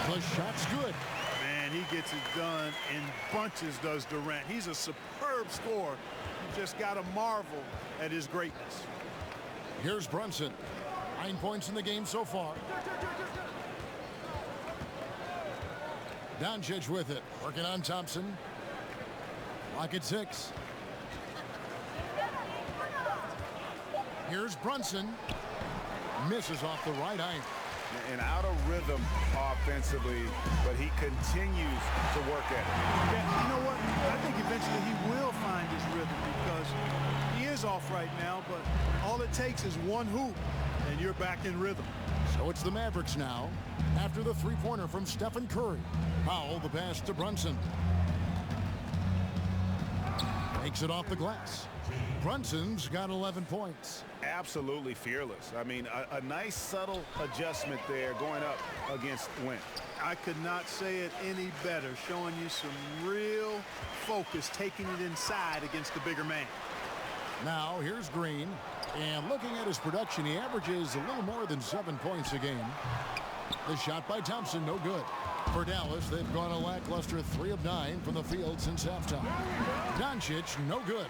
The shot's good. Man, he gets it done in bunches, does Durant. He's a superb scorer. You just got to marvel at his greatness. Here's Brunson. 9 points in the game so far. Doncic with it. Working on Thompson. Lock at 6. Here's Brunson. Misses off the right iron. And out of rhythm offensively, but he continues to work at it. Yeah, you know what? I think eventually he will find his rhythm because he is off right now, but all it takes is one hoop, and you're back in rhythm. So it's the Mavericks now after the 3-pointer from Stephen Curry. Powell the pass to Brunson. Takes it off the glass. Brunson's got 11 points. Absolutely fearless. I mean, a nice subtle adjustment there going up against Wynn. I could not say it any better, showing you some real focus, taking it inside against the bigger man. Now here's Green, and looking at his production, he averages a little more than 7 points a game. The shot by Thompson, no good. For Dallas, they've gone a lackluster 3 of 9 from the field since halftime. Doncic, no good.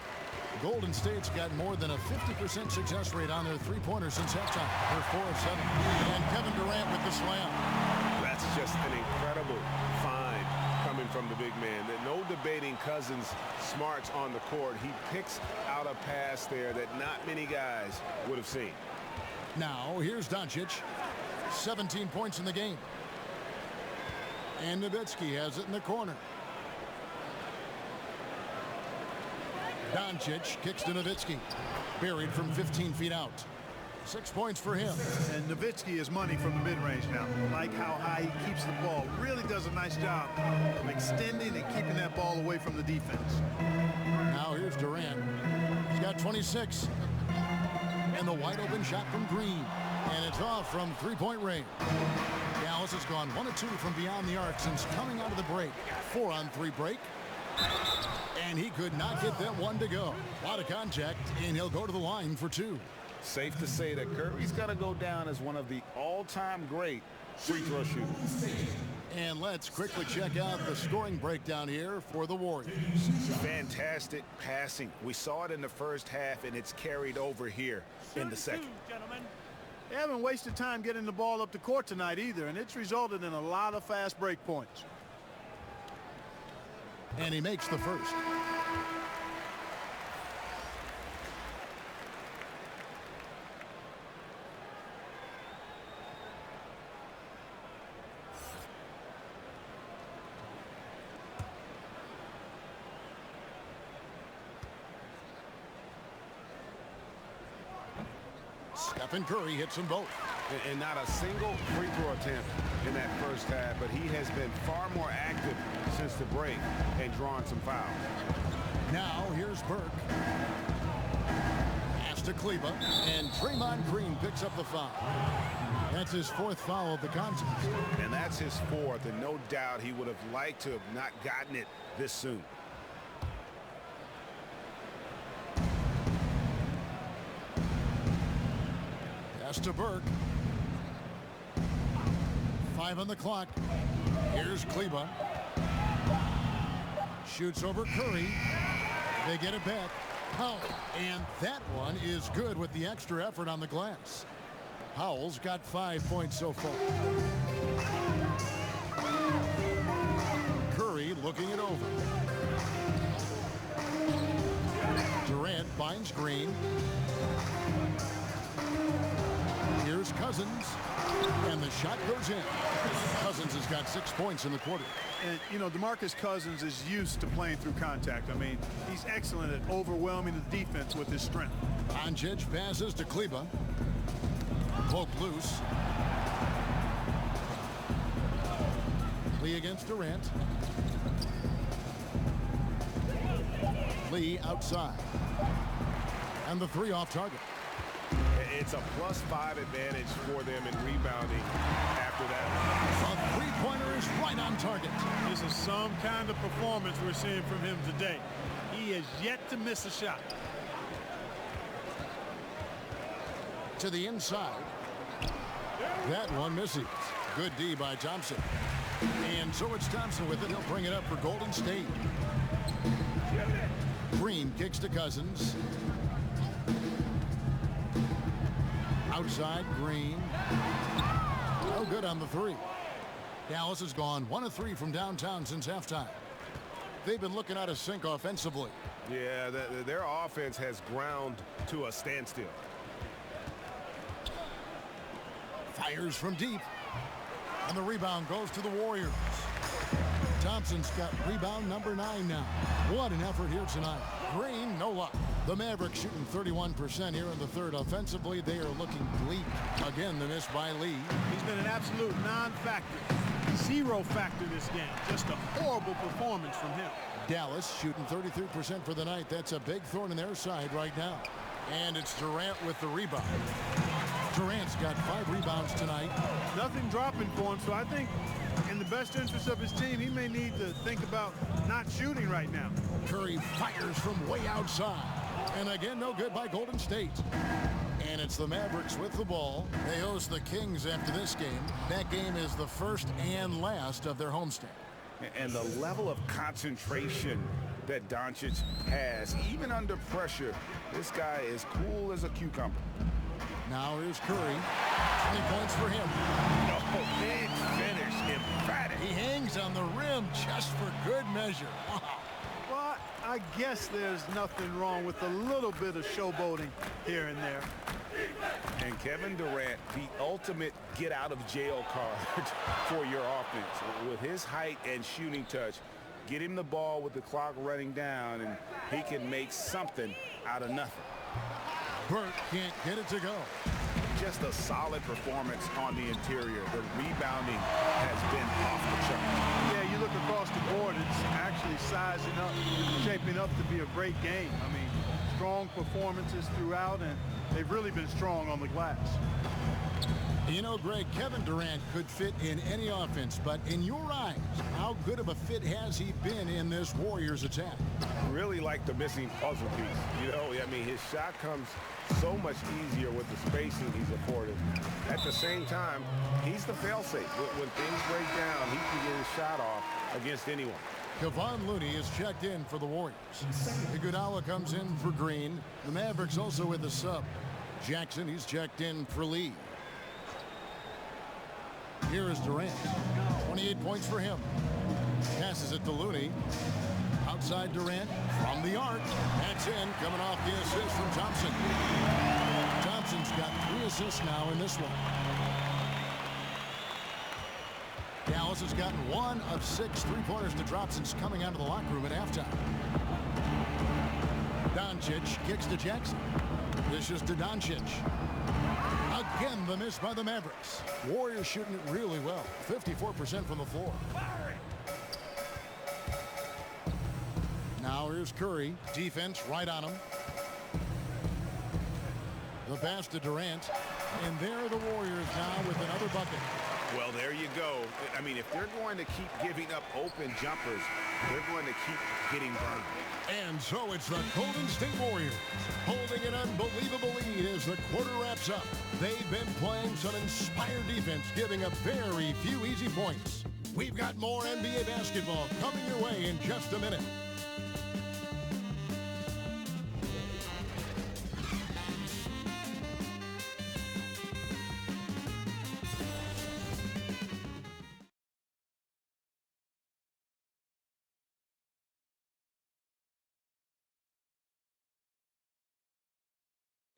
Golden State's got more than a 50% success rate on their 3-pointers since halftime. They're 4 of 7. And Kevin Durant with the slam. That's just an incredible find coming from the big man. No debating Cousins' smarts on the court. He picks out a pass there that not many guys would have seen. Now, here's Doncic. 17 points in the game. And Nowitzki has it in the corner. Doncic kicks to Nowitzki. Buried from 15 feet out. 6 points for him. And Nowitzki is money from the mid-range now. Like how high he keeps the ball. Really does a nice job of extending and keeping that ball away from the defense. Now here's Durant. He's got 26. And the wide open shot from Green. And it's off from 3-point range. Dallas has gone 1 of 2 from beyond the arc since coming out of the break. 4-on-3 break. And he could not get that one to go. A lot of contact, and he'll go to the line for 2. Safe to say that Curry's got to go down as one of the all-time great free throw shooters. And let's quickly check out the scoring breakdown here for the Warriors. Fantastic passing. We saw it in the first half, and it's carried over here in the second. They haven't wasted time getting the ball up the court tonight either, and it's resulted in a lot of fast break points. And he makes the first. Stephen Curry hits them both. And not a single free throw attempt in that first half, but he has been far more active since the break and drawing some fouls. Now here's Here's Burke. Pass to Kleba, and Draymond Green picks up the foul. That's his 4th foul of the contest. And that's his 4th, and no doubt he would have liked to have not gotten it this soon. Pass to Burke. 5 on the clock. Here's Kleba. Shoots over Curry. They get it back. Powell. And that one is good with the extra effort on the glass. Powell's got 5 points so far. Curry looking it over. Durant finds Green. Here's Cousins. And the shot goes in. Cousins has got 6 points in the quarter. And, you know, DeMarcus Cousins is used to playing through contact. I mean, he's excellent at overwhelming the defense with his strength. Doncic passes to Kleba. Poke loose. Lee against Durant. Lee outside. And the 3 off target. It's a +5 advantage for them in rebounding after that. The three-pointer is right on target. This is some kind of performance we're seeing from him today. He has yet to miss a shot. To the inside. That one misses. Good D by Thompson. And so it's Thompson with it. He'll bring it up for Golden State. Green kicks to Cousins. Outside, Green. No good on the 3. Dallas has gone 1 of 3 from downtown since halftime. They've been looking out of sync offensively. Yeah, their offense has ground to a standstill. Fires from deep. And the rebound goes to the Warriors. Thompson's got rebound number 9 now. What an effort here tonight. Green, no luck. The Mavericks shooting 31% here in the 3rd. Offensively, they are looking bleak. Again, the miss by Lee. He's been an absolute non-factor. 0 factor this game. Just a horrible performance from him. Dallas shooting 33% for the night. That's a big thorn in their side right now. And it's Durant with the rebound. Durant's got 5 rebounds tonight. Nothing dropping for him, so I think in the best interest of his team, he may need to think about not shooting right now. Curry fires from way outside. And again, no good by Golden State. And it's the Mavericks with the ball. They host the Kings after this game. That game is the first and last of their homestand. And the level of concentration that Doncic has, even under pressure, this guy is cool as a cucumber. Now here's Curry. 20 points for him. Oh, big finish, emphatic. He hangs on the rim just for good measure. Wow. Well, I guess there's nothing wrong with a little bit of showboating here and there. And Kevin Durant, the ultimate get-out-of-jail card for your offense. With his height and shooting touch, get him the ball with the clock running down, and he can make something out of nothing. Burke can't get it to go. Just a solid performance on the interior. The rebounding has been off the chart. Yeah, you look across the board, it's actually sizing up, shaping up to be a great game. I mean, strong performances throughout, and they've really been strong on the glass. You know, Greg, Kevin Durant could fit in any offense, but in your eyes, how good of a fit has he been in this Warriors attack? Really like the missing puzzle piece. You know, I mean, his shot comes so much easier with the spacing he's afforded. At the same time, he's the fail-safe. When things break down, he can get his shot off against anyone. Kevon Looney is checked in for the Warriors. Iguodala comes in for Green. The Mavericks also with a sub. Jackson, he's checked in for Lee. Here is Durant. 28 points for him. Passes it to Looney. Outside Durant from the arc. That's in, coming off the assist from Thompson. Thompson's got 3 assists now in this one. Dallas has gotten 1 of 6 3-pointers to drop since coming out of the locker room at halftime. Doncic kicks to Jackson. This is to Doncic. Again, the miss by the Mavericks. Warriors shooting it really well. 54% from the floor. Now here's Curry. Defense right on him. The pass to Durant. And there are the Warriors now with another bucket. Well, there you go. I mean, if they're going to keep giving up open jumpers, they're going to keep getting burned. And so it's the Golden State Warriors holding an unbelievable lead as the quarter wraps up. They've been playing some inspired defense, giving up very few easy points. We've got more NBA basketball coming your way in just a minute.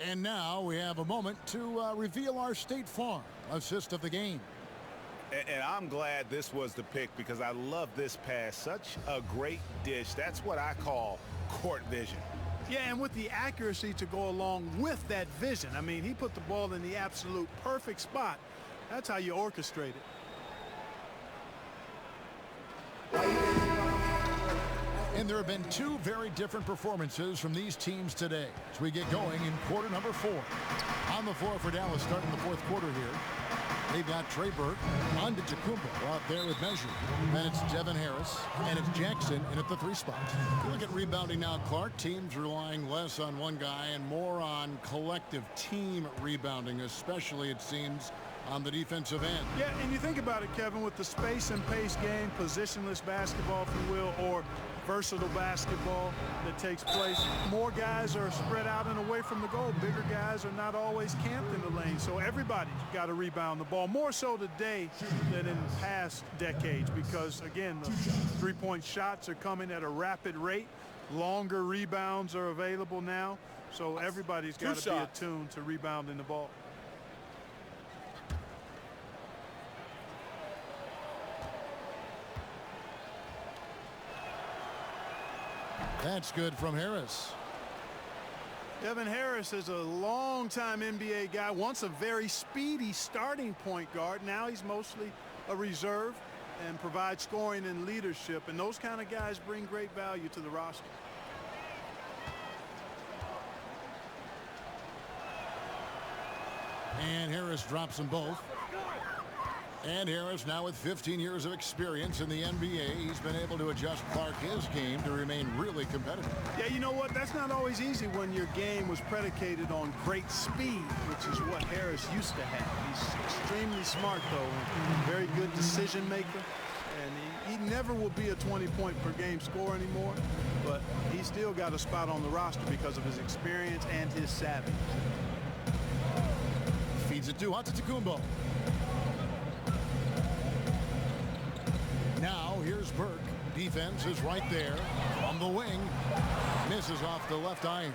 And now we have a moment to reveal our State Farm assist of the game. And I'm glad this was the pick because I love this pass. Such a great dish. That's what I call court vision. Yeah, and with the accuracy to go along with that vision. I mean, he put the ball in the absolute perfect spot. That's how you orchestrate it. And there have been two very different performances from these teams today as we get going in quarter number 4. On the floor for Dallas starting the fourth quarter here. They've got Trey Burke, Antetokounmpo out there with measure. Then it's Devin Harris, and it's Jackson in at the 3 spot. Look at rebounding now, Clark. Teams relying less on one guy and more on collective team rebounding, especially, it seems, on the defensive end. Yeah, and you think about it, Kevin, with the space and pace game, positionless basketball, if you will, or versatile basketball that takes place, more guys are spread out and away from the goal. Bigger guys are not always camped in the lane, so everybody's got to rebound the ball, more so today than in past decades because, again, the three-point shots are coming at a rapid rate. Longer rebounds are available now, so everybody's got to be attuned to rebounding the ball. That's good from Harris. Devin Harris is a long-time NBA guy, once a very speedy starting point guard. Now he's mostly a reserve and provides scoring and leadership, and those kind of guys bring great value to the roster. And Harris drops them both. And Harris, now with 15 years of experience in the NBA, he's been able to adjust Clark his game to remain really competitive. Yeah, you know what? That's not always easy when your game was predicated on great speed, which is what Harris used to have. He's extremely smart, though, very good decision maker. And he never will be a 20-point-per-game scorer anymore, but he's still got a spot on the roster because of his experience and his savvy. Feeds it to Antetokounmpo. Now here's Burke. Defense is right there on the wing. Misses off the left iron.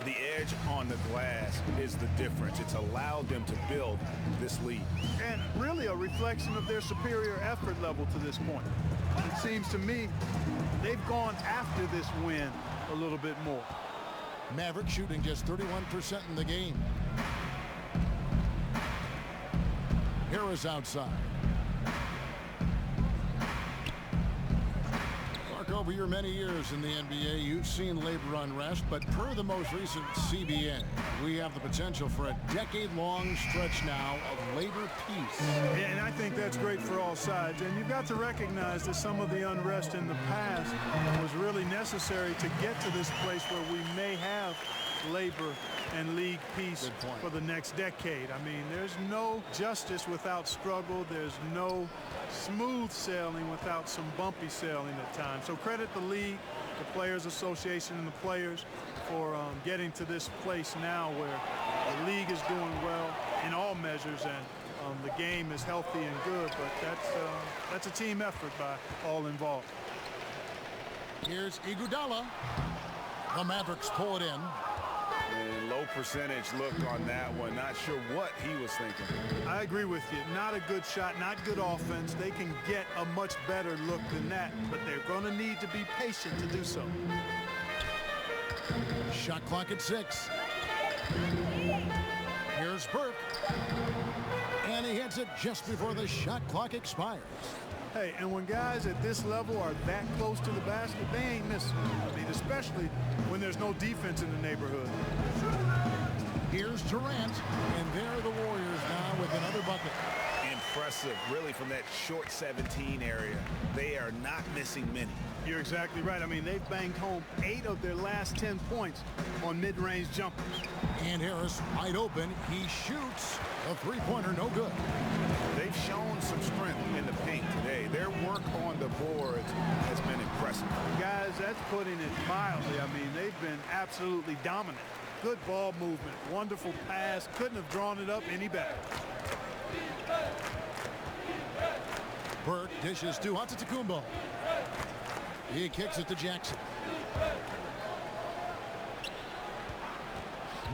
The edge on the glass is the difference. It's allowed them to build this lead. And really a reflection of their superior effort level to this point. It seems to me they've gone after this win a little bit more. Mavericks shooting just 31% in the game. Harris outside. Over your many years in the NBA, you've seen labor unrest, but per the most recent CBN, we have the potential for a decade-long stretch now of labor peace. And I think that's great for all sides. And you've got to recognize that some of the unrest in the past was really necessary to get to this place where we may have labor and league peace for the next decade. I mean, there's no justice without struggle. There's no smooth sailing without some bumpy sailing at times. So credit the league, the Players Association, and the players for getting to this place now where the league is doing well in all measures and the game is healthy and good. But that's a team effort by all involved. Here's Iguodala. The Mavericks pull it in. And low percentage look on that one. Not sure what he was thinking. I agree with you. Not a good shot, not good offense. They can get a much better look than that, but they're going to need to be patient to do so. Shot clock at 6. Here's Burke. And he hits it just before the shot clock expires. Hey, and when guys at this level are that close to the basket, they ain't missing. I mean, especially when there's no defense in the neighborhood. Here's Durant, and there are the Warriors now with another bucket. Impressive, really, from that short 17 area. They are not missing many. You're exactly right. I mean, they've banged home 8 of their last 10 points on mid-range jumpers. And Harris wide open. He shoots a three-pointer, no good. They've shown some strength in the paint today. Their work on the boards has been impressive. Guys, that's putting it mildly. I mean, they've been absolutely dominant. Good ball movement, wonderful pass. Couldn't have drawn it up any better. Burke dishes to Antetokounmpo. He kicks it to Jackson.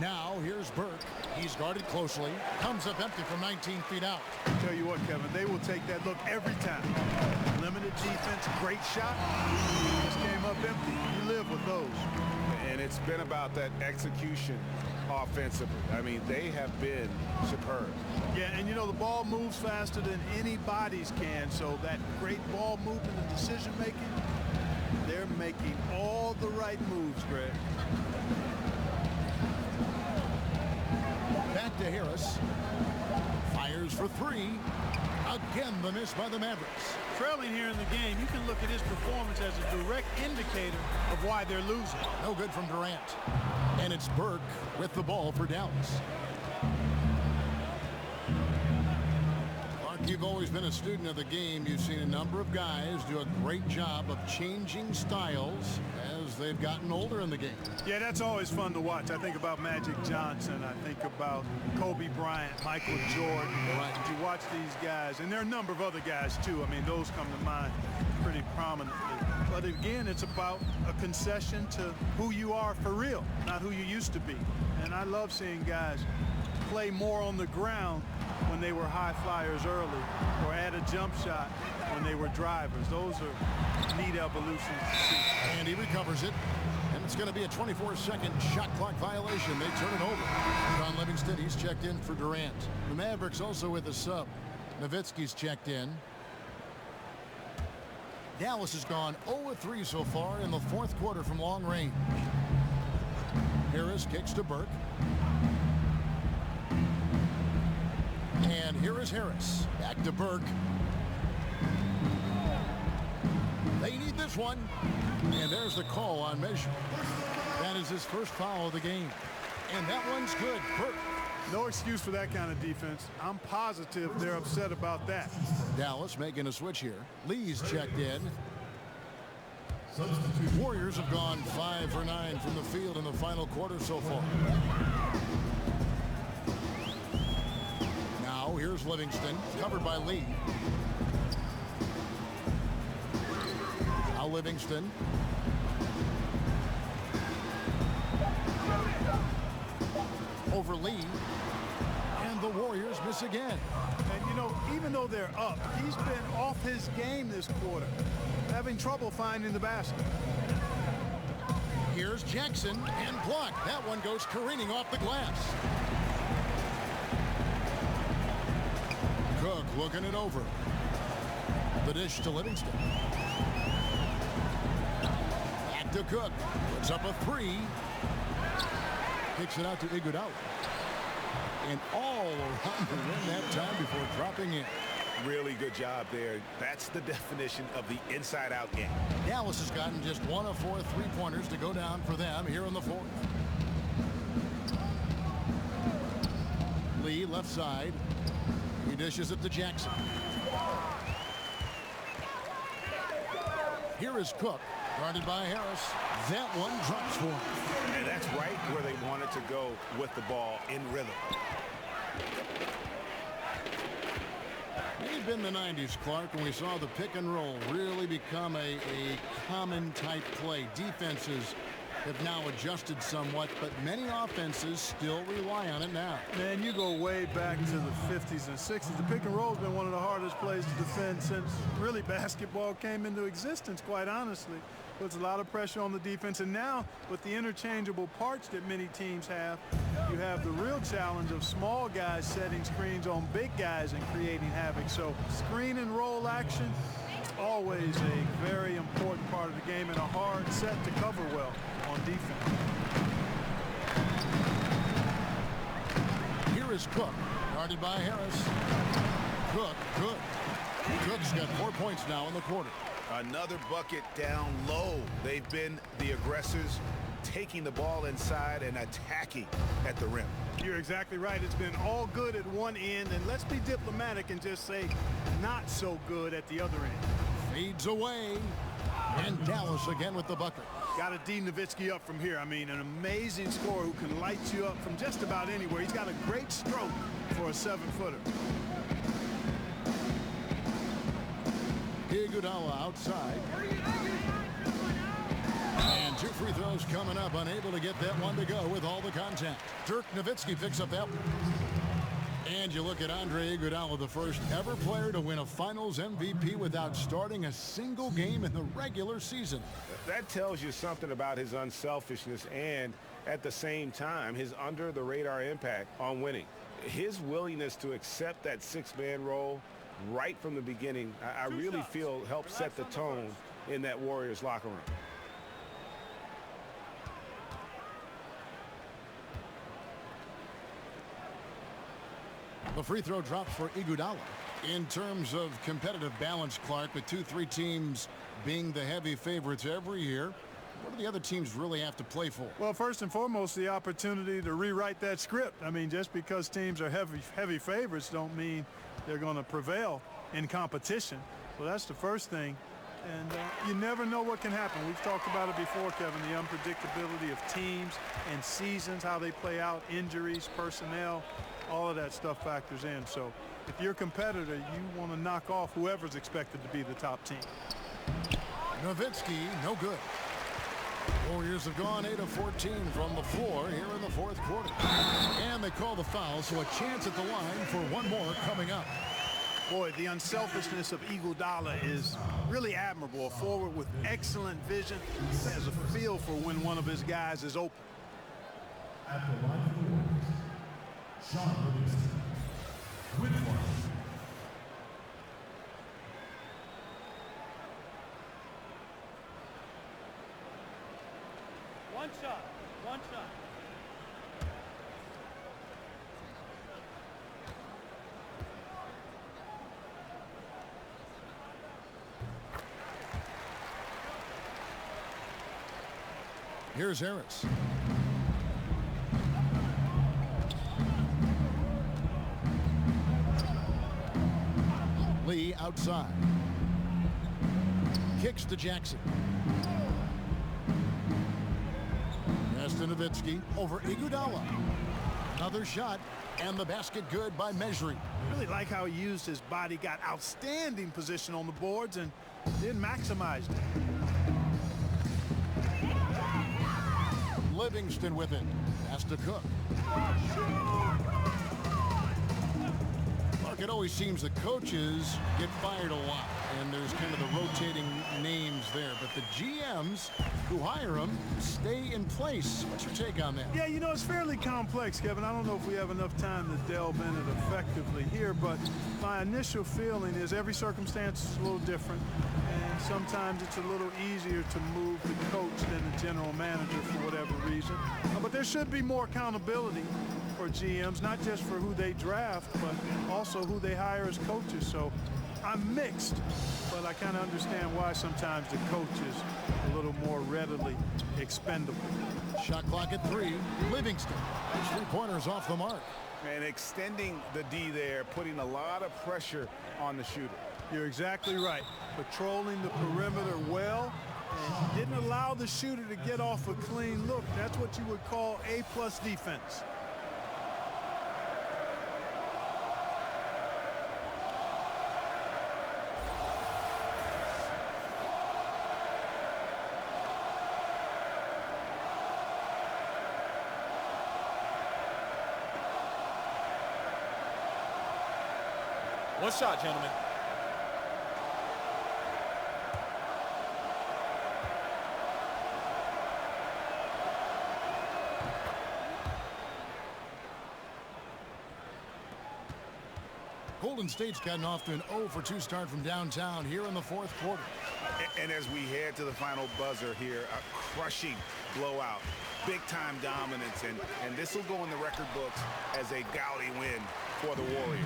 Now here's Burke. He's guarded closely. Comes up empty from 19 feet out. Tell you what, Kevin, they will take that look every time. Limited defense, great shot. Just came up empty. You live with those. And it's been about that execution offensively. I mean, they have been superb. Yeah, and you know, the ball moves faster than any bodies can, so that great ball movement and decision making, they're making all the right moves, Greg. Back to Harris. Fires for three. Again, the miss by the Mavericks. Trailing here in the game, you can look at his performance as a direct indicator of why they're losing. No good from Durant. And it's Burke with the ball for Dallas. Clark, you've always been a student of the game. You've seen a number of guys do a great job of changing styles as they've gotten older in the game. Yeah, that's always fun to watch. I think about Magic Johnson. I think about Kobe Bryant, Michael Jordan. Right. You watch these guys, and there are a number of other guys, too. I mean, those come to mind pretty prominently. But again, it's about a concession to who you are for real, not who you used to be. And I love seeing guys play more on the ground when they were high flyers early, or add a jump shot when they were drivers. Those are neat evolutions to see. And he recovers it. And it's going to be a 24-second shot clock violation. They turn it over. John Livingston, he's checked in for Durant. The Mavericks also with a sub. Nowitzki's checked in. Dallas has gone 0-3 so far in the fourth quarter from long range. Harris kicks to Burke. And here is Harris. Back to Burke. They need this one. And there's the call on measure. That is his first foul of the game. And that one's good. Burke. No excuse for that kind of defense. I'm positive they're upset about that. Dallas making a switch here. Lee's checked in. Warriors have gone 5 for 9 from the field in the final quarter so far. Now here's Livingston, covered by Lee. Now Livingston. Over Lee. And the Warriors miss again. And, you know, even though they're up, he's been off his game this quarter, having trouble finding the basket. Here's Jackson and blocked. That one goes careening off the glass. Cook looking it over. The dish to Livingston. Back to Cook. Puts up a three. Kicks it out to Iguodala. And all around the rim that time before dropping in. Really good job there. That's the definition of the inside-out game. Dallas has gotten just 1 of 4 three-pointers to go down for them here in the fourth. Lee left side. He dishes it to Jackson. Here is Cook, guarded by Harris. That one drops for him. And that's right where they wanted to go with the ball in rhythm. It had been the 90s, Clark, when we saw the pick and roll really become a common type play. Defenses have now adjusted somewhat, but many offenses still rely on it now. Man, you go way back to the 50s and 60s. The pick and roll has been one of the hardest plays to defend since really basketball came into existence, quite honestly. Puts a lot of pressure on the defense. And now, with the interchangeable parts that many teams have, you have the real challenge of small guys setting screens on big guys and creating havoc. So screen and roll action, always a very important part of the game and a hard set to cover well on defense. Here is Cook, guarded by Harris. Cook, good. Cook's got 4 points now in the quarter. Another bucket down low. They've been the aggressors, taking the ball inside and attacking at the rim. You're exactly right. It's been all good at one end, and let's be diplomatic and just say not so good at the other end. Fades away, and Dallas again with the bucket. Got to D Nowitzki up from here. I mean, an amazing scorer who can light you up from just about anywhere. He's got a great stroke for a 7-footer. Iguodala outside. And 2 free throws coming up, unable to get that one to go with all the contact. Dirk Nowitzki picks up that one. And you look at Andre Iguodala, the first ever player to win a Finals MVP without starting a single game in the regular season. That tells you something about his unselfishness and, at the same time, his under-the-radar impact on winning. His willingness to accept that 6-man role right from the beginning, I really feel helped set the tone in that Warriors locker room. The free throw drops for Iguodala. In terms of competitive balance, Clark, with 2-3 teams being the heavy favorites every year, what do the other teams really have to play for? Well, first and foremost, the opportunity to rewrite that script. I mean, just because teams are heavy favorites don't mean they're going to prevail in competition. So that's the first thing. And you never know what can happen. We've talked about it before, Kevin, the unpredictability of teams and seasons, how they play out, injuries, personnel, all of that stuff factors in. So if you're a competitor, you want to knock off whoever's expected to be the top team. Nowitzki, no good. Warriors have gone 8 of 14 from the floor here in the fourth quarter. And they call the foul, so a chance at the line for one more coming up. Boy, the unselfishness of Iguodala is really admirable. A forward with excellent vision. He has a feel for when one of his guys is open. At the line for the Warriors, Sean Livingston with one. One shot. Here's Harris. Lee outside. Kicks to Jackson. Pass to Nowitzki over Iguodala. Another shot, and the basket good by Mejri. Really like how he used his body, got outstanding position on the boards, and then maximized it. Livingston with it. Pass to Cook. Mark, it always seems the coaches get fired a lot, and there's kind of the rotating names there. But the GMs who hire them stay in place. What's your take on that? Yeah, you know, it's fairly complex, Kevin. I don't know if we have enough time to delve in it effectively here, but my initial feeling is every circumstance is a little different. And sometimes it's a little easier to move the coach than the general manager for whatever reason. But there should be more accountability for GMs, not just for who they draft, but also who they hire as coaches. So I'm mixed, but I kind of understand why sometimes the coach is a little more readily expendable. Shot clock at 3. Livingston. 3-pointers off the mark. And extending the D there, putting a lot of pressure on the shooter. You're exactly right. Patrolling the perimeter well and didn't allow the shooter to get off a clean look. That's what you would call A+ defense. One shot, gentlemen. Golden State's gotten off to an 0-for-2 start from downtown here in the fourth quarter. And as we head to the final buzzer here, a crushing blowout, big-time dominance, and this will go in the record books as a gaudy win for the Warriors.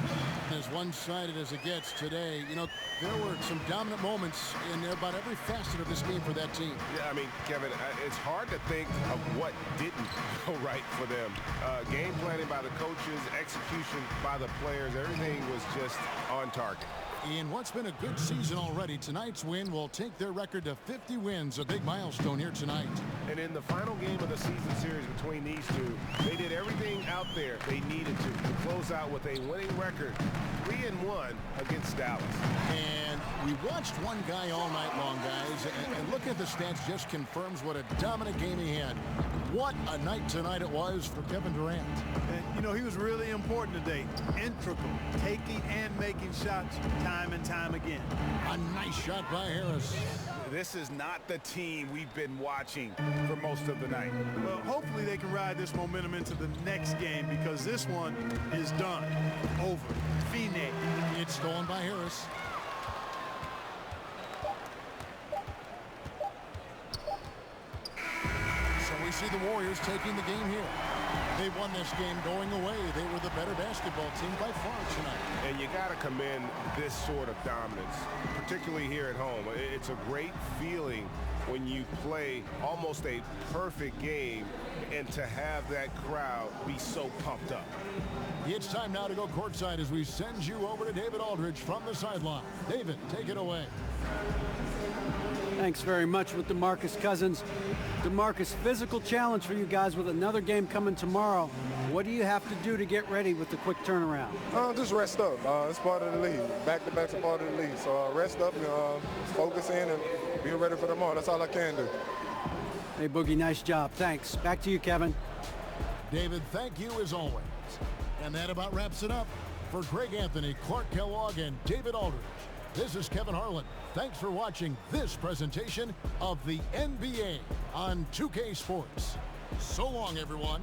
As one-sided as it gets today, you know, there were some dominant moments in about every facet of this game for that team. Yeah, I mean, Kevin, it's hard to think of what didn't go right for them. Game planning by the coaches, execution by the players, everything was just on target. In what's been a good season already, tonight's win will take their record to 50 wins, a big milestone here tonight. And in the final game of the season series between these two, they did everything out there they needed to close out with a winning record, 3-1 against Dallas. And we watched one guy all night long, guys, and look at the stats just confirms what a dominant game he had. What a night tonight it was for Kevin Durant. And, you know, he was really important today. Integral, taking and making shots time and time again. A nice shot by Harris. This is not the team we've been watching for most of the night. Well, hopefully they can ride this momentum into the next game because this one is done. Over. Fine. It's stolen by Harris. So we see the Warriors taking the game here. They won this game going away. They were the better basketball team by far tonight. And you got to commend this sort of dominance, particularly here at home. It's a great feeling when you play almost a perfect game and to have that crowd be so pumped up. It's time now to go courtside as we send you over to David Aldridge from the sideline. David, take it away. Thanks very much with DeMarcus Cousins. DeMarcus, physical challenge for you guys with another game coming tomorrow. What do you have to do to get ready with the quick turnaround? Just rest up. It's part of the league. Back-to-backs are part of the league. So rest up and focus in and be ready for tomorrow. That's all I can do. Hey, Boogie, nice job. Thanks. Back to you, Kevin. David, thank you as always. And that about wraps it up. For Greg Anthony, Clark Kellogg, and David Aldridge, this is Kevin Harlan. Thanks for watching this presentation of the NBA on 2K Sports. So long, everyone.